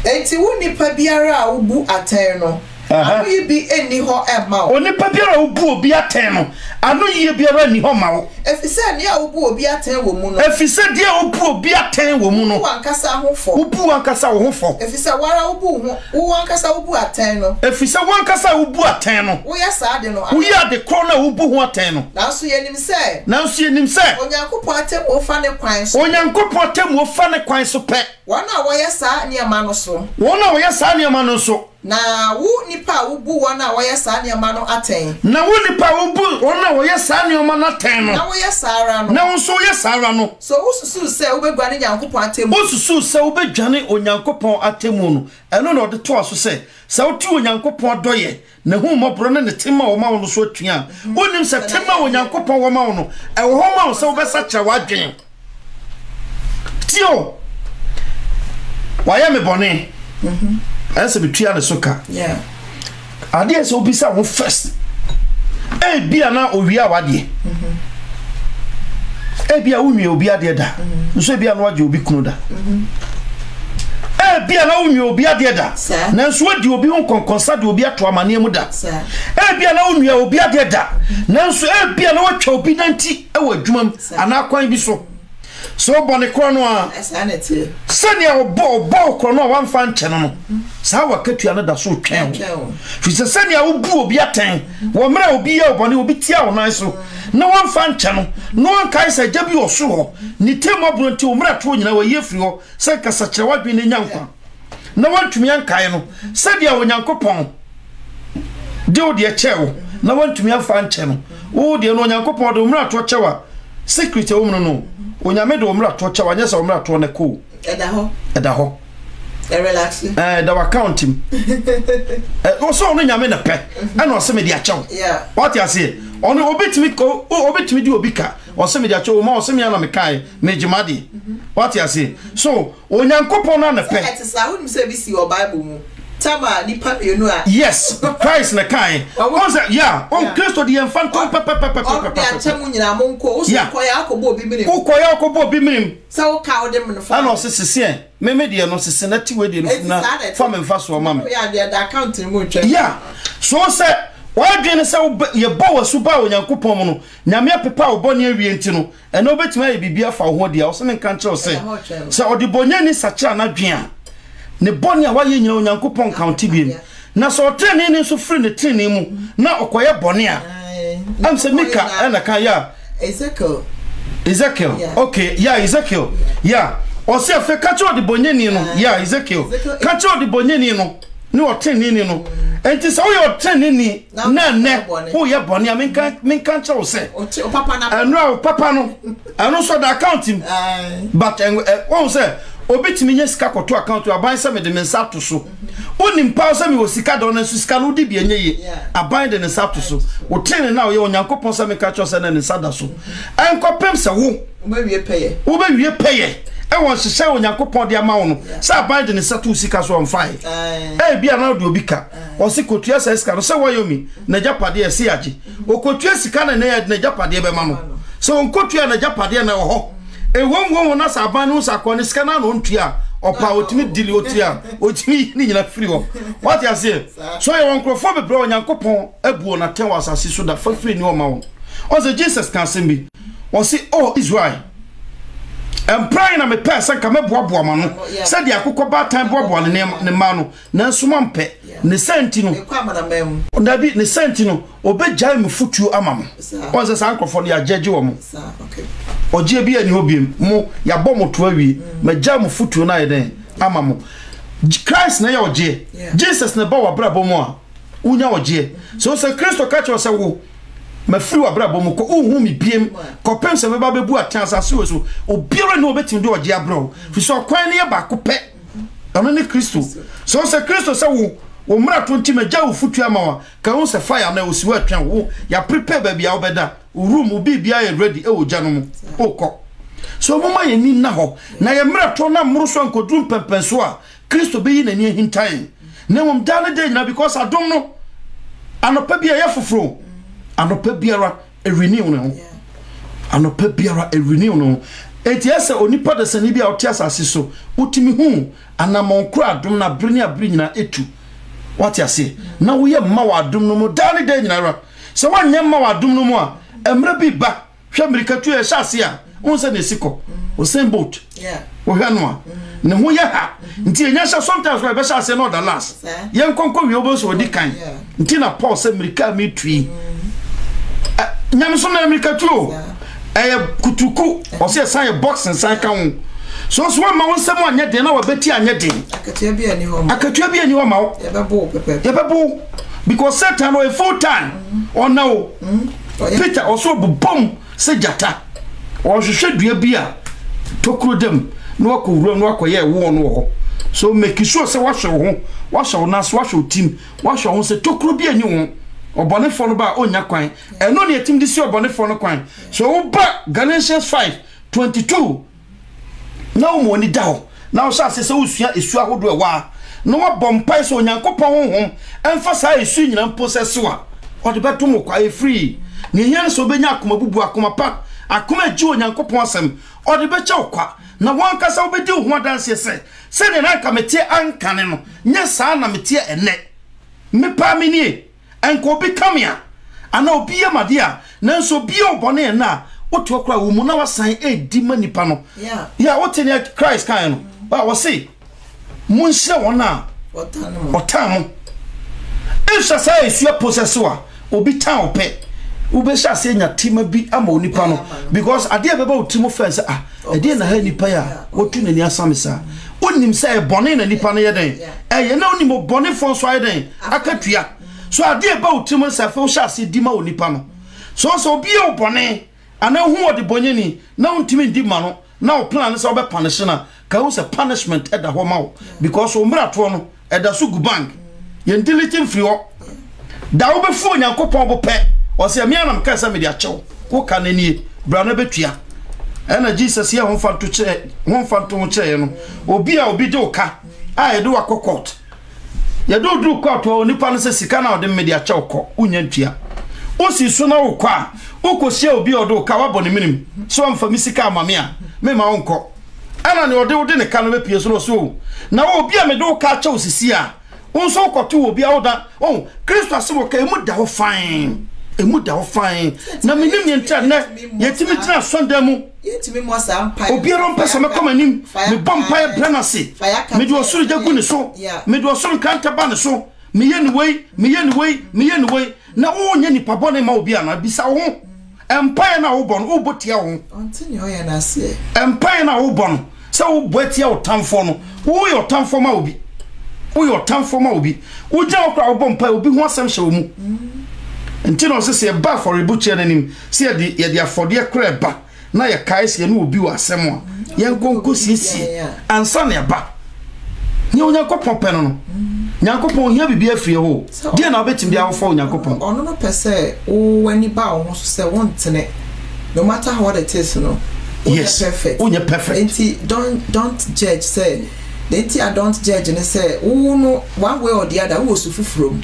Speaker 5: enti wo nipa biara a ubu aten no anu yi bi eni ho ema o
Speaker 4: nipa biara ubu obi aten no anu yi biara ni ho ma wo
Speaker 5: efise ne a ubu obi aten wo mu no
Speaker 4: efise dia ubu obi aten wo mu no
Speaker 5: wankasa hofo
Speaker 4: ubu wankasa wo hofo
Speaker 5: efise wara ubu ho wankasa ubu aten no
Speaker 4: efise wankasa ubu aten no
Speaker 5: wo ya sa de no
Speaker 4: wo ya de kro na ubu ho aten no
Speaker 5: nanso yenim se onyankopon atem wo fa ne kwan so
Speaker 4: onyankopon atem wo fa ne kwan so pe
Speaker 5: wana wo ya sa ne ma no so
Speaker 4: wona wo ya sa ne ma no so
Speaker 5: na wo nipa ubu wana wo ya sa ne ma no aten
Speaker 4: na wo nipa ubu wona wo ya sa ne ma no aten no
Speaker 5: na wo ya sara no
Speaker 4: na wo so ya sara no
Speaker 5: so wo susu se wo begwane nyankopon atem
Speaker 4: wo susu se wo begwane onyankopon atem no eno na ode to aso se wo ti onyankopon doye na hu mobro ne tema wo ma wo so atua wonim se tema onyankopon wo ma wo no e wo ho ma wo se wo besa kya wadwen tio waya me bone ese bitua ne soka
Speaker 5: yeah
Speaker 4: ade se obisa wo first bia na owia wade bia unwi obi ade da nso bia no waje obi kunu da bia na unwi obi ade da na nso wadi obi hon konkonsa de obi ato amane mu da bia na unwi obi ade da na nso bia na watwa obi nanti ewa adwumam ana kwan bi so bone kro no a
Speaker 5: sanity
Speaker 4: sania obo kro no wan fa nche no sa wakatua no da so twen fi se sania obu obi aten wo mra obi ye obone obi tia wo nan so na wan fa nche no wan kai sa jabi oso ho ni temo bronti o mra to nyina wa ye firi ho se kasa kire wadwe ne nyankwa na wan tumi ankai no sadia onyankopon de o de chewo na wan tumi afa nche no o de no onyankopon de mra to chewa secret o mno no onyame do omra to cha wanye sa omra to ne ko eda ho
Speaker 5: relax
Speaker 4: da account him o so no nyame na pe ana o se me di achew
Speaker 5: yeah
Speaker 4: what you say ono obetimi di obika o se me di achew ma o se me ana me kai me jimadi what you say so onyankopon na pe
Speaker 5: et sa hu mi se bi si o bible mu tama ni pa you know
Speaker 4: yes Christ na kai on say yeah on Christ di enfanto pe
Speaker 5: ya chemu nyina monko o so koya akobo obi minim
Speaker 4: o koya akobo obi minim
Speaker 5: sa o ka o de mno fa
Speaker 4: ana o se sese me de no sese na ti we de no na fa me mfa so ma me
Speaker 5: ya de account mu twa
Speaker 4: yeah so say wadwene se ye bo wasu ba onyankopon mu no nyame pepa obone awie enti no eno betima ye bibia fa ho dia o se men kan kire o se odibonya ni sacha na dwen ne boni a waye nyina onyankopon county biem na so trene ni so free ne trene mu na okoye boni a am se mika na kan ya Ezekiel okay yeah Ezekiel yeah o se fe ka cho de bonyeni no yeah Ezekiel ka cho de bonyeni no ni o trene ni no enti so yo trene ni na ne ho ye boni a men kan cho se
Speaker 5: o papa na
Speaker 4: no papa no anu so da account him but won say obetimi nya sika koto account aban se me de mensa to so onim pa se me wo sika do na sika no di bi enye aban de ne sa to so wo tene na wo ye onyankopon se me ka cho se na ne sa da so enkopem se wo
Speaker 5: obewie
Speaker 4: peye e won hye onyankopon de ama wo no se aban de ne sa to sika so on fine bia na do obika o se kotua se sika no se wo yomi na japade e se age o kotua sika na na japade be ma no se on kotua na japade na wo ho won na saban no sakone skana no ntua opa otimi dili otia otimi ni nyina free ho what you say so ye won krofo bebre onyankopon abuo na ten wasase so da fa free ni o ma won o say Jesus can send me o say oh Israel praying na me person ka me boaboa ma no say dia akokọ ba tan boaboa ne ma no na nsoma mpe ne senti no ndabi ne senti no obejai me futuo amamo o say san krofo no ya jeje wo mo
Speaker 5: okay
Speaker 4: oje bia ni hobiem mo ya bọ mo to awie magya mo futuo na yeden amamo Christ na ya oje Jesus na ba wa brabo mo a unya oje so say Christ ka cho say wo ma free wa brabo mo ko uhu mi biem ko pem se me ba bebu atansa so so obiara na obetim de oje abro fi so kwan ne ba ko pe ono ni Kristo so say Kristo say wo mra to nti magya wo futuo amawa ka won se fire na osiwa atwan wo ya prepare ba bia obeda room bibia ye ready e oja no mu okọ so mama ye ni na ho na ye mra to na mru so ankodrum pempenso a Kristo be yi na ni hintan na mum dane de na because adom no anopa bia ye foforo anopa biara e renew no anopa biara e renew no etiasa onipa de sani bia otiasa ase so utimi hu anamon kura adom na breni abri nyina etu what you say na wo ye mma wa adom no mu dani de nyina ra se wanye mma wa adom no mu a emre bi ba hwe amerikatu e hyase a unse ne siko o same boat wo hwe no a ne ho ye ha nti enya sha sometimes we be hyase no the last ye nkonko wi obo so odi kan nti na Paul se amerika mi tui nyame so na amerikatu o kutuku o se san boxing san kan so ma won sem anya den na wabeti anya den akatua bi ani ho ma wo ye bebo because Satan no a full time or no Peter also bom se jata o hwehwe dua bi a tokuro dem no akowura no akoye wo no ho so make sure se wahwe na so wahwe team wahwe ho se tokuro bi ani ho obonefo no ba onya kwan eno ne etim disi obonefo no kwan so wo ba Galatians 5:22 na wo mo ni dawo na wo sha se usua esu ahodo ewa no wa bompai so onyankopon honhom emphasize esu nyina mposese wa o de beto mo kwa e free ne hia so benya akoma bubu akoma pa akoma ji onyankopon asem o de becha okwa na wan kasa obedi ho adanse se ne na kamete ankane no nya saa na mete ene me pa mini enko bi kamia ana obi yamadia na so bi obone na wotu okra wo mu na wasan edi manipa no ya woteni Christ kan no ba wo se munhye wona otamo ifsa sai esu possess wa obi tan ope ube sha se nya tima bi ama onipa no because ade beba otimo fence ade na ha nipa ya wotu nani asamisa onim sai bone na nipa no yeden ye na onim bone fon so yeden akatua so ade ba otimo sa fe sha se di ma onipa no so obi e bone ana hu odi bonyeni na untimi ndi ma no na o plan se obe punish na ka wo se punishment eda ho ma wo because o mra to no eda so gu bank ye deleting free wo da wo be fu onyankopon bo pe o se amia na mka se me dia chew wo ka na nie bra na betua ena Jesus ye ho fanto che no obi a obi de oka a ye do akokot ye do du court o nipa no se sika na o de me dia chew ko unya ntua o si so na wo kwa ukosia obi odo ka wabone minim so amfa misika amame a me ma wonko ana ne ode ne ka no bepie so na obi a me do ka cha osisi a unso koto obi a oda Kristo asemo ka emu da ho fine na minim ye ntra na yetimi tira sonda mu yetimi mo sa ampa obi ro mpesa me koma nim me bompa e brenase me do osuru jagu ne so me do osuru kanta ba ne so me ye ne wei na wo nya ni pabone ma obi ana bisa wo empire na wo bon wo botia wo ontini o ya na se empire na wo bon se wo botia wo tamfo no wo yo tamfo ma obi wo ja okra wo bon pa obi ho asem hye wo mu ntino se ba for ibuche nanim se ye dia afode kra ba na ye kai se na obi wo asem a ye nkonko siesie ansa na ba ni onyankopon pe no nyankopon hia bibia afie ho dia na obetim dia wo nyankopon
Speaker 5: ono no pese o wani ba wo so se wontene no matter what it is no
Speaker 4: yes perfect
Speaker 5: don't judge say I don't judge and say no one way or the other who was from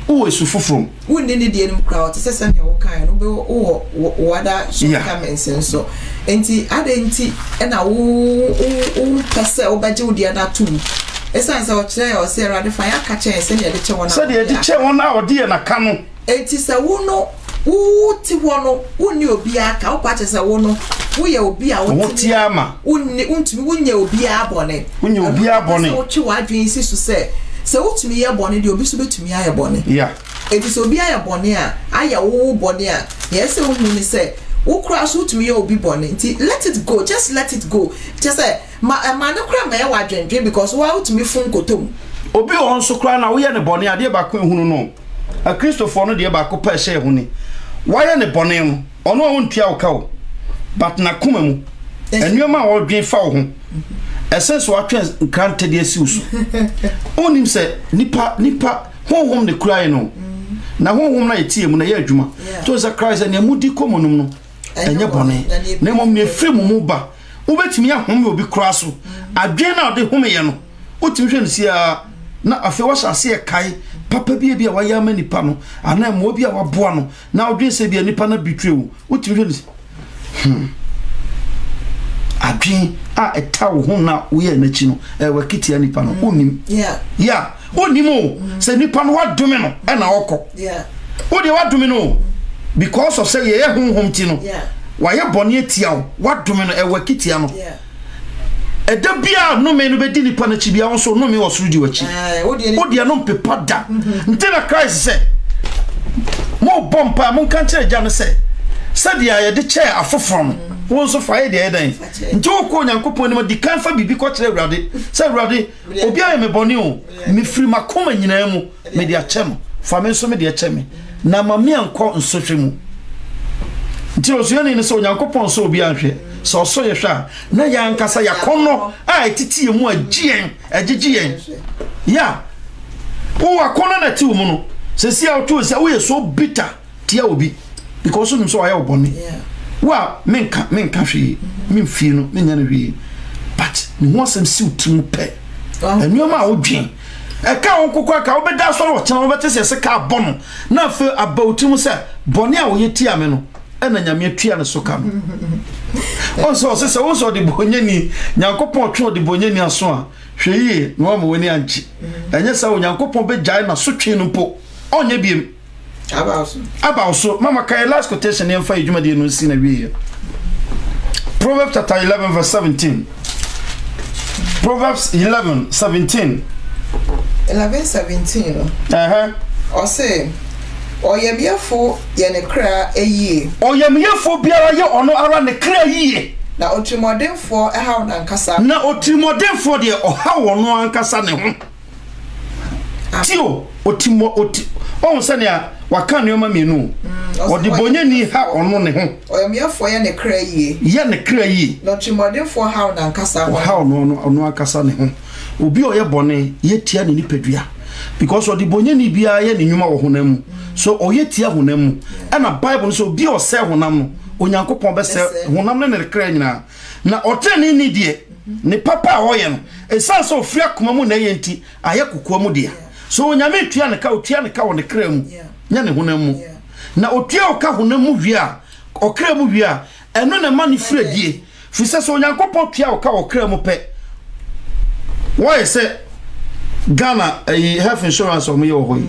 Speaker 5: who need the crowd say send your kind what comments and so enti adenti and I pese obaje the other two esan say o kire o say rade fan ya ka chen say de che wona
Speaker 4: say de che wona o de na ka no
Speaker 5: enti say wo no wo ti wo no woni obi aka wo pa che say wo no wo ye obi a wo ti ama woni untumi wonye obi a bone so chi wa adwen si so say wo tumi ye bone de obi so betumi aye bone enti so obi aye bone a aye wo bone a yes wo hu ni say wo kra so tumi ye obi bone enti let it go, just let it go. Just say ma no kra ma ye wa adwen because wo tumi fun kotom
Speaker 4: obi on so kra na wo ye ne bone ade ba ko ehunu no a Christopher no de ba ko pa hye ehuni wo ye ne bone no ono wo ntua wo ka wo but na kuma mu enuoma wo dwen fa wo ho essence wo atwen krante de asi usu onim se nipa honhom ne krai no na honhom na yetie mu na ye adwuma to za Christ na mu di komonum no enye bone na mom ne frem mu ba wo betimi ahom obi kra so adwen na de hom ye no otimi hwe nsia na afi wo hyase ye kai papa bia wa ya mani pa no ana mo bia wa boa no na odwen se bia nipa na bitrewu otimi hwe
Speaker 6: adwen a eta wo ho na wo ye na chi no wakitia nipa no onim yeah onim o se nipa no wadome no e na okọ wo de wadome no because of say ye honhom ti no wa ye bone atia wo wadome no wakitia no eda bia no me no be di nipa na chi bia wo so no me wo suru di wachi wo de no pepa da ntena Christ say mo bompa mo kan kire ja no say sadia ye de chair afoforo won so fa ye de edan nti okọ nyankopon ni ma di kan fa bibi ko kire Awurade say Awurade obi aye me bone o me firi makoma nyina mu me de achem fa me so me de achem na ma me anko nsotwe mu nti osuye ni so nyankopon so obi anhwe so so ye hwa na ya nkasa ya kono a etiti mu agien agigien ya o akono na ti mu no se sia o to se o ye so bitter tia obi because you so aye obone wa menka hwe memfi no menya no hwe but me ho asem si utim pe enuoma a odwen e ka won kokwa ka obeda so wo kyan obetese se ka bono na fe abautim se bone a wo ye tia me no na nyame atua ne so ka no onso se onso de bonyani nyankopon twa de bonyani aso a hwe yi no ma woni anchi enye se nyankopon be jai na so twe no po onye biem about so mama kai last quotation in fa ejuma de no si na wie Proverbs chapter 11 verse 17 Proverbs 11:17 11:17
Speaker 5: o say oyemiefo ye ne kra eyie
Speaker 6: oyemiefo biara ye ono ara ne kra yie
Speaker 5: na otimodemfo ehaw na nkasa
Speaker 6: na otimodemfo de ohaw ono ankasa ne ho tio on sania waka ne oma mienu odi bonyani ha ono ne ho
Speaker 5: oyemiefo ye ne kra yie
Speaker 6: na
Speaker 5: otimodemfo haw na nkasa
Speaker 6: haw ono ankasa ne ho obi oye bone ye tia ne nipadua because odi bonyani bia ye ne nwuma wo honam so oye tia honam na Bible so bi o se honam no onyankopon be se honam ne kra nyina na otene ni die ne papa oye no esanso ofia koma mu na ye nti aye kokoa mu dia so onyame tua ne ka wo ne kra mu nya ne honam mu na otua o ka honam mu wia o kra mu wia eno ne ma ne fredie fi se so onyankopon tua o ka o kra mu pe why say Ghana health insurance o me yo hoyi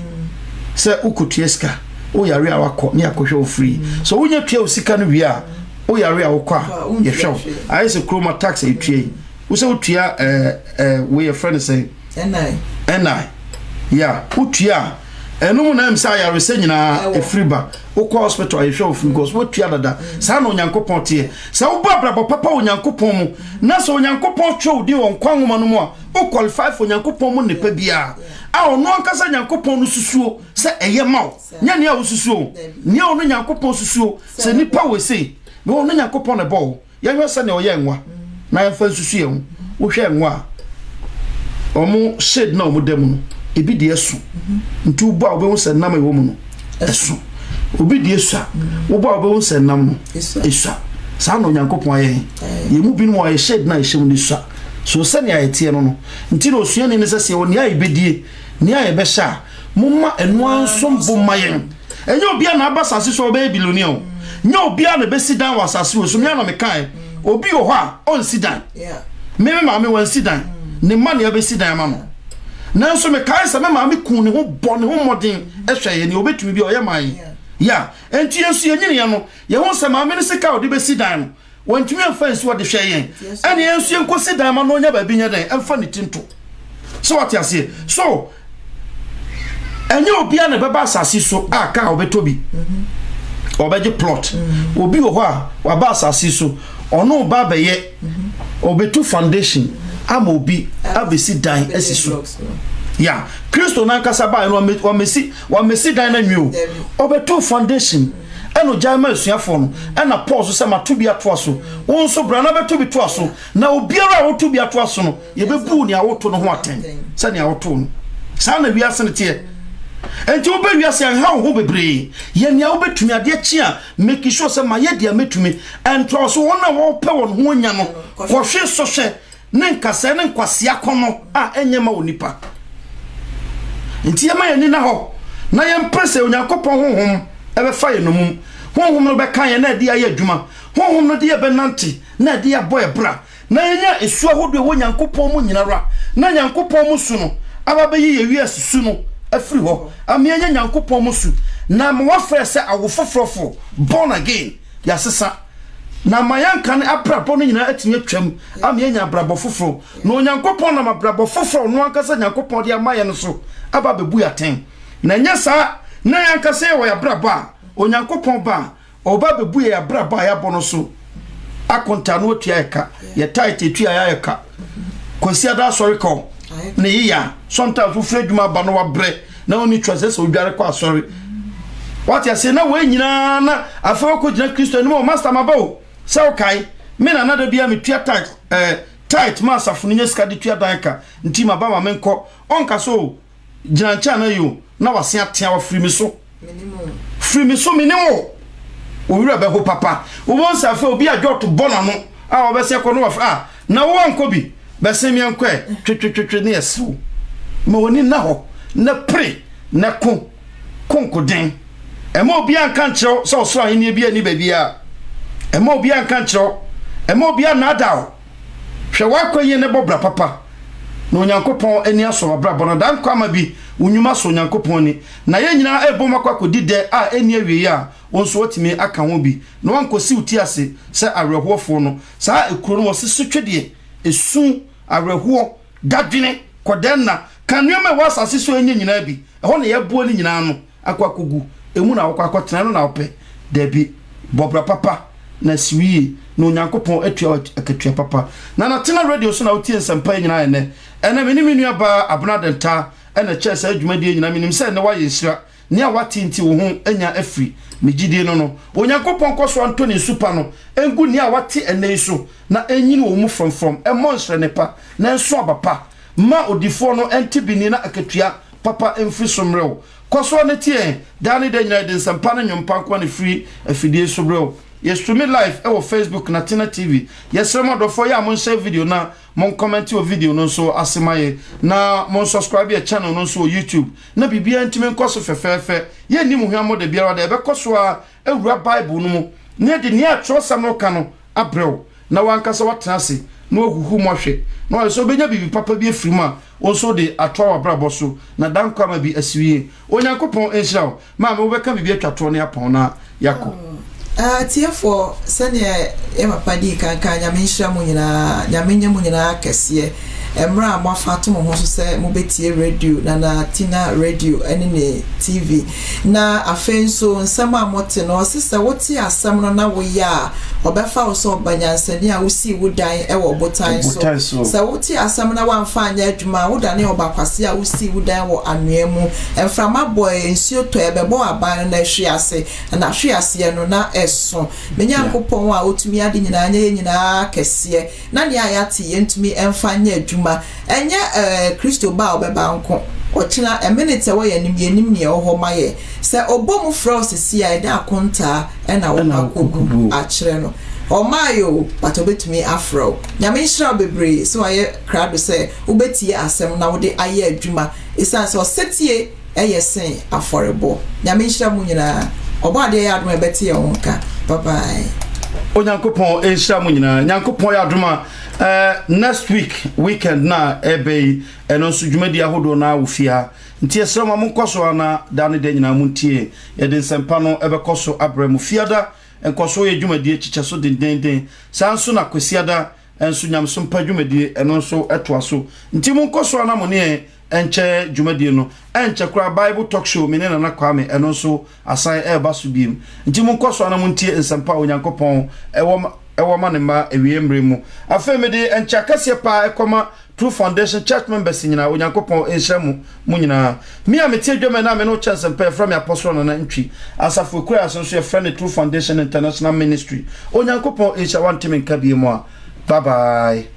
Speaker 6: say ukutieska o yare awakọ ni akohwe o free so wonya tua o sika no wia o yare awakọ ye hwe I say chroma tax e tue wo say utua we your friend say NI yeah utua enum na am say yare se nyina e free ba o ko hospital ye hwe o free because wo tua dada sa na onyankopon tie sa wo babra papa onyankopon mu na so onyankopon twa odi won kwanwoma no mu a o qualify for nyankopon mu ne pa bia a ono ankasa nyankopon no susuo se eye maw nya ne a osusuo ne ono nyankopon susuo se nipa we sei me ono nyankopon ne bo ya hwe se ne oye nwa na ya fa susuo ye wo hwe nwa omo shade na omo dem no ebi de esu ntu bo a obo se nam e wo mu no esu obi de esu wo bo a obo se nam no esu sa no nyankopon aye ye mu bi no aye shade na ehim ni esu so sani ayetie no nti no osuani ne sese woni aye bedie ni aye be sha mumma enu ansom bomayen enye obi na abasase so be bilonia o nye obi na be sidan wasase o so me na me kan obi o ho a on sidan me ma me wan sidan ne ma ne be sidan ma no na so me kan se me ma me kun ne ho bo ne ho modin ehwe ye ne obetumi bi o ye man ya enti yesu ye nyine ye no ye ho se ma me ne sika o de be sidan no wantumi amfansi wode hwe yen ene ensu enkosi dan ma no nya ba bi nya dan amfa ne tinto so what ase so enye obi na beba asase so aka obetobi obeje plot obi ho a wa ba asase so ono ba be ye obetu foundation ama obi abesi dan asiso ya Kristo na nkasa ba no wa mesi dan na nwi o obetu foundation eno jama asuafo no ena Paul so se matobi atoaso won so bra na betobi toaso na obiara a wotobi atoaso no ye bebu ni awoto no ho aten se ni awoto no sa na wiase ne tie enti wo be wiase an ha ho bebre ye ni awobetumi ade chi a make sure se ma ye dia metumi ento so won na wo pe won ho nya no wo hwe so hwe ne nkase ne nkwase akono a enyema onipa enti ye ma ye ni na ho na ye mprese onyankopon honhom ebe fa ye no mum honhom no be kan ye na de aye adwuma honhom no de ye benante na de aboy bra na yenya esu ahodo wo Nyankopɔn mu nyinara na Nyankopɔn mu su no aba be ye wiase su no afiri ho amianya Nyankopɔn mu su na mo wafre se awo fofrofo born again ya sesa na mayanka ne abrabo no nyina atimi atwam amianya abrabo foforo na Onyankopɔn na mabrabo foforo no ankasa Nyankopɔn de amaye no so aba bebu yaten na nya sa na yanka se wo ya brabo a Onyankopɔn ba oba bebu ya brabo ya bono so akonta no otua eka ye tight etua ya eka kosi ada sorry call na yiya sometimes ufre dwuma ba no wa bre na oni twase so odware kwa sorry what you say na we nyina na afa ko gina Kristo ni mo master mabao se okay me na nada bia me tua tight master funu nya ska de tua danka nti maba ma menko onka so gina ncha na yo na wase atia wa free me so minimo owura be ho papa wo won sa fa obi adwo to bona no a wo be se ko no wa na wo anko bi be se mi anko twetwetwe ne yeso ma woni na ho na pre na konkoden ema obi anka nkyerɛw so so ahene bia ni babia ema obi anka nkyerɛw ema obi anada hwɛ wakoye ne bobra papa na Onyankopɔn ani aso abra bona dan kwama bi unyuma so Onyankopɔn ni na ye nyina ebo makwakodide a eni awie a wonso otimi aka ho bi na wankosi uti ase se awerɛhoɔfo no saa ekuro no wɔse twede esu awerɛhoɔ dadwene kodenna kanwema wasase so enye nyina bi ɛhɔ na yɛboa ni nyina no akwakogu emu na akwakwatena no na opɛ dabi bobra papa na siwie na Onyankopɔn atua akatua papa na Natena radio so na utie nsampa nyina ene meni menu aba abnadenta ena chese adwumadie nyina menim se ne wa yesira ne a watinti wo ho anya afri megidie no Onyankopɔn koso Antoni super no engu ne a wate ene so na enyini wo mu from emonsre nepa na enso abapa ma odifo no entibini na akatua papa emfri somrew koso ne tie dane de nyina de nsampa no nyompa kwa ne free afidie sobrew yes to me live e wo Facebook Natena TV yes remodo for ya mon share video na mon comment o video no so asemaye na mon subscribe ya channel no so YouTube na bibia ntime nkoso fefefe ye ni mu hwamo de biara de be koso a ewura Bible no mu ne de ne atrosam no ka no abrew na wankasa watena se na ohuhu mo hwe na so benya bibi papa bi afirima onso de atwa abrabo so na dan kwama bi asiwie Onyankopɔn enhyira ma me wo beka bibi atwato ne apon na yako
Speaker 5: tiefo sene padi kanka nyamenhira mu nyina nyamenye mu nyina kese emra amafato mo so se mo betie radio na Natena radio ene ne TV na afenso nsama amote no sisa wote asam no na wo ya obefa wo so banyansani a wosi wudan e wo botan so se wote asam na wamfa anya adwuma wodane obakwase a wosi wudan wo anwemu emframa boy ensio to ebebo aban na hwiase na hwiase no na eso Menyankopɔn a otumi ade nyina anya nyina kese na ne ayate yentumi emfa anya adwuma enye Kristo ba obeba nko ochina a minute we yanim ne ho maye se obom frosisi a ida akonta na wo makogu a kire no omayo patobetumi afro nyamenhira bebre so aye krado se ubetie asem na wo de aye adwuma isan so setie eyesen aforebo nyamenhira mu nyina obade ya adom ebete ye wonka bye bye
Speaker 6: Onyankopɔn enhyira mu nyina Nyankopɔn ya adoma next weekend na ebe eno nso dwumadi ahodo na wofia nti esrama mo nkoso na dane de nyina mu ntie ye de nsempa no ebekoso abremu fiada enkoso ye dwumadi echiche so dendenden sanso na kwesiada enso nyamso mpa dwumadi eno nso etoaso nti mo nkoso na mo ne enche dwumadi no enche kura Bible talk show menena na kwame eno nso asan eba so biem nti mo nkoso na mo ntie nsempa Onyankopɔn ewo manema ewiemre mu afemede enche akase pa ekoma True Foundation Church members nyina Onyankopɔn enhyira mu nyina mi a metie dwama na me no chance mpa from apostle na ntwi asafo kura asonso ye friend True Foundation International Ministry Onyankopɔn enhyira wantime nka bi mu a bye bye